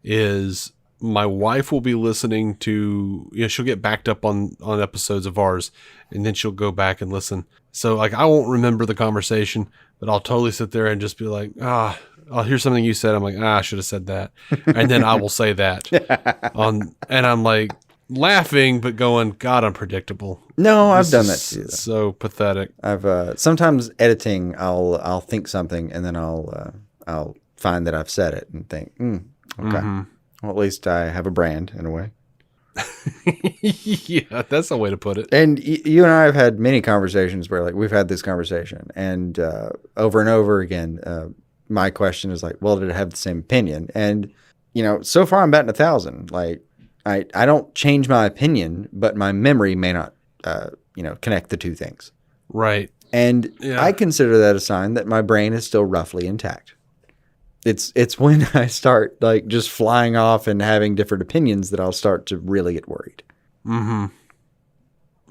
S1: is my wife will be listening to, she'll get backed up on episodes of ours, and then she'll go back and listen. So like, I won't remember the conversation, but I'll totally sit there and just be like, I'll hear something you said. I'm like, I should have said that. And then I will say that and I'm like laughing, but going, God, I'm predictable.
S4: No, I've done that too.
S1: So pathetic.
S4: I've sometimes editing, I'll think something and then I'll find that I've said it and think, okay. Mm-hmm. Well, at least I have a brand in a way.
S1: Yeah, that's a way to put it.
S4: And you and I have had many conversations where, like, we've had this conversation, and over and over again, my question is like, well, did it have the same opinion? And so far I'm batting 1,000. Like, I don't change my opinion, but my memory may not, connect the two things.
S1: Right.
S4: And I consider that a sign that my brain is still roughly intact. It's when I start like just flying off and having different opinions that I'll start to really get worried.
S1: Mm-hmm.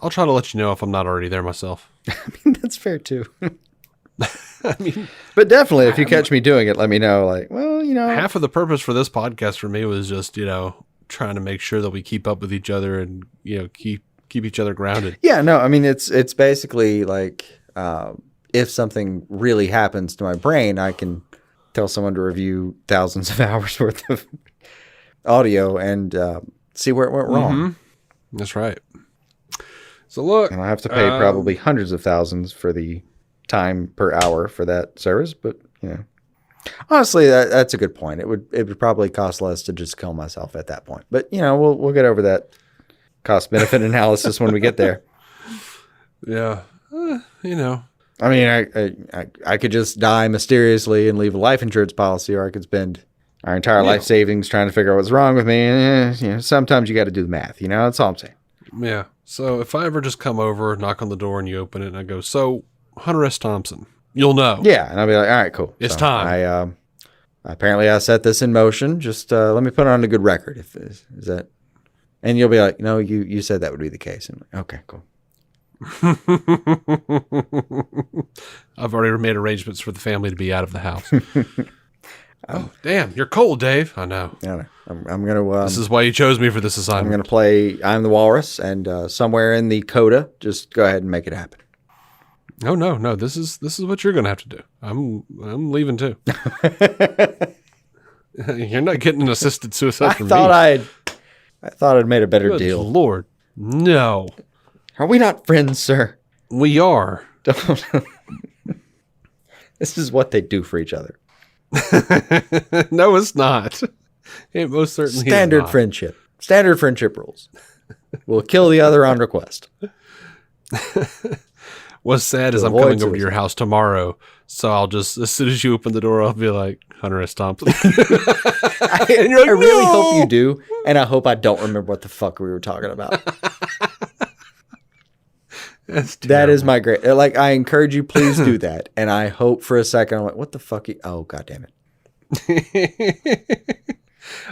S1: I'll try to let you know if I'm not already there myself.
S4: I mean, that's fair too. But definitely, if you catch me doing it, let me know. Like, well,
S1: half of the purpose for this podcast for me was just, trying to make sure that we keep up with each other and, keep each other grounded.
S4: Yeah, no, I mean, it's basically like, if something really happens to my brain, I can tell someone to review thousands of hours worth of audio and see where it went wrong.
S1: Mm-hmm. That's right. So look,
S4: and I have to pay probably hundreds of thousands for the time per hour for that service, but honestly, that's a good point. It would probably cost less to just kill myself at that point. But we'll get over that cost benefit analysis when we get there.
S1: Yeah,
S4: I mean, I could just die mysteriously and leave a life insurance policy, or I could spend our entire life savings trying to figure out what's wrong with me. Sometimes you got to do the math. That's all I'm saying.
S1: Yeah. So if I ever just come over, knock on the door, and you open it, and I go, "So, Hunter S. Thompson," you'll know.
S4: Yeah, and I'll be like, "All right, cool.
S1: It's time."
S4: Apparently I set this in motion. Just let me put it on a good record. Is that? And you'll be like, "No, you said that would be the case." And I'm like, okay, cool.
S1: I've already made arrangements for the family to be out of the house. Oh, damn, you're cold, Dave. I know.
S4: Yeah, I'm gonna.
S1: This is why you chose me for this assignment.
S4: I'm gonna play I'm the Walrus, and somewhere in the coda, just go ahead and make it happen.
S1: Oh no, this is what you're gonna have to do. I'm leaving too. You're not getting an assisted suicide from me.
S4: I thought I'd made a better
S1: Good
S4: deal.
S1: Lord, no.
S4: Are we not friends, sir?
S1: We are.
S4: Don't. This is what they do for each other.
S1: No, it's not. It most certainly
S4: Standard
S1: is not.
S4: friendship. Standard friendship rules. We'll kill the other on request.
S1: What's sad is I'm
S4: avoid
S1: coming over to
S4: suicide.
S1: your house tomorrow, so I'll just, as soon as you open the door, I'll be like, Hunter S. Thompson. And you're like,
S4: I really hope
S1: "No!"
S4: you do, and I hope I don't remember what the fuck we were talking about.
S1: That's
S4: That is my great. Like, I encourage you, please do that. And I hope for a second, I'm like, what the fuck? Oh, God damn it.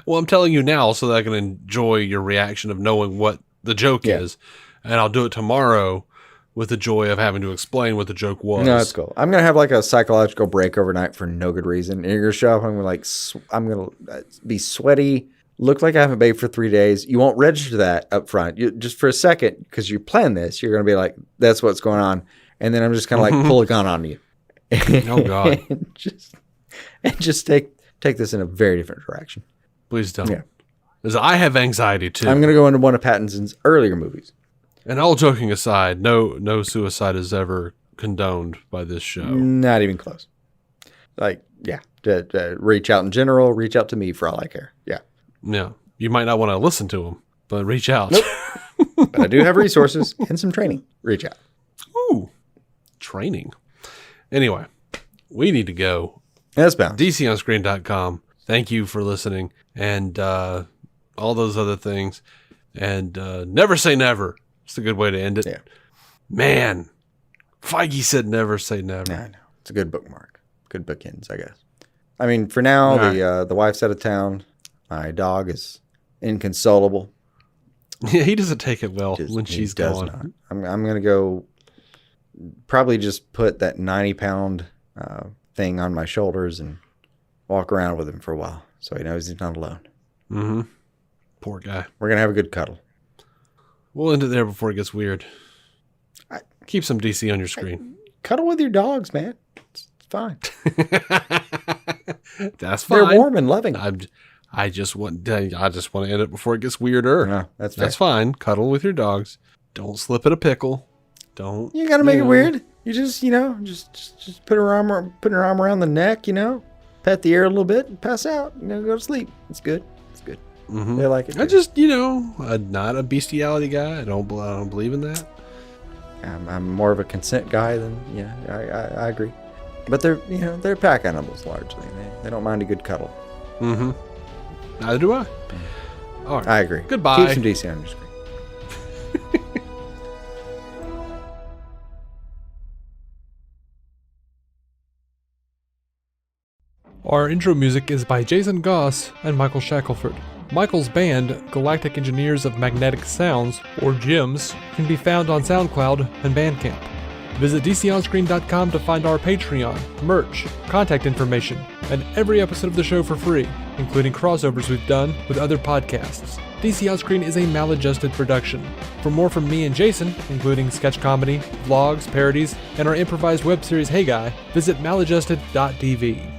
S1: Well, I'm telling you now so that I can enjoy your reaction of knowing what the joke
S4: Yeah.
S1: is. And I'll do it tomorrow with the joy of having to explain what the joke was.
S4: No, that's cool. I'm going to have like a psychological break overnight for no good reason. And you're going to show up and I'm like, I'm going to be sweaty, look like I haven't bathed for 3 days. You won't register that up front. You, just for a second, because you plan this, you're going to be like, that's what's going on. And then I'm just kind of like pull a gun on you.
S1: Oh, God.
S4: and just take this in a very different direction.
S1: Please don't.
S4: Yeah.
S1: Because I have anxiety too.
S4: I'm going to go into one of Pattinson's earlier movies.
S1: And all joking aside, no suicide is ever condoned by this show.
S4: Not even close. Like, yeah, reach out in general, reach out to me for all I care. Yeah.
S1: Yeah. You might not want to listen to them, but reach out.
S4: Nope. But I do have resources and some training. Reach out.
S1: Ooh. Training. Anyway, we need to go.
S4: That's bound.
S1: DCOnscreen.com. Thank you for listening. And all those other things. And never say never. It's a good way to end it.
S4: Yeah.
S1: Man, Feige said never say never.
S4: I know. It's a good bookmark. Good bookends, I guess. I mean, for now, the wife's out of town. My dog is inconsolable.
S1: Yeah, he doesn't take it well
S4: Just-
S1: when
S4: he
S1: she's
S4: does
S1: gone.
S4: not. I'm going to go probably just put that 90-pound thing on my shoulders and walk around with him for a while so he knows he's not alone.
S1: Mm-hmm. Poor guy.
S4: We're going to have a good cuddle.
S1: We'll end it there before it gets weird. Keep some DC on your screen.
S4: Cuddle with your dogs, man. It's fine.
S1: That's fine.
S4: They're warm and loving.
S1: I just want to end it before it gets weirder.
S4: No, that's fair.
S1: That's fine. Cuddle with your dogs. Don't slip at a pickle. Don't.
S4: You got to make it weird. You just, just put her arm around the neck, pet the ear a little bit and pass out, go to sleep. It's good. It's good.
S1: Mm-hmm.
S4: They like it.
S1: I just, I'm not a bestiality guy. I don't believe in that.
S4: I'm more of a consent guy than, I agree. But they're pack animals largely. They don't mind a good cuddle.
S1: Mm-hmm. Neither do I. All right.
S4: I agree.
S1: Goodbye.
S4: Keep some DC on your screen.
S5: Our intro music is by Jason Goss and Michael Shackelford. Michael's band, Galactic Engineers of Magnetic Sounds, or GEMS, can be found on SoundCloud and Bandcamp. Visit DCOnscreen.com to find our Patreon, merch, contact information, and every episode of the show for free, including crossovers we've done with other podcasts. DC On Screen is a maladjusted production. For more from me and Jason, including sketch comedy, vlogs, parodies, and our improvised web series Hey Guy, visit maladjusted.tv.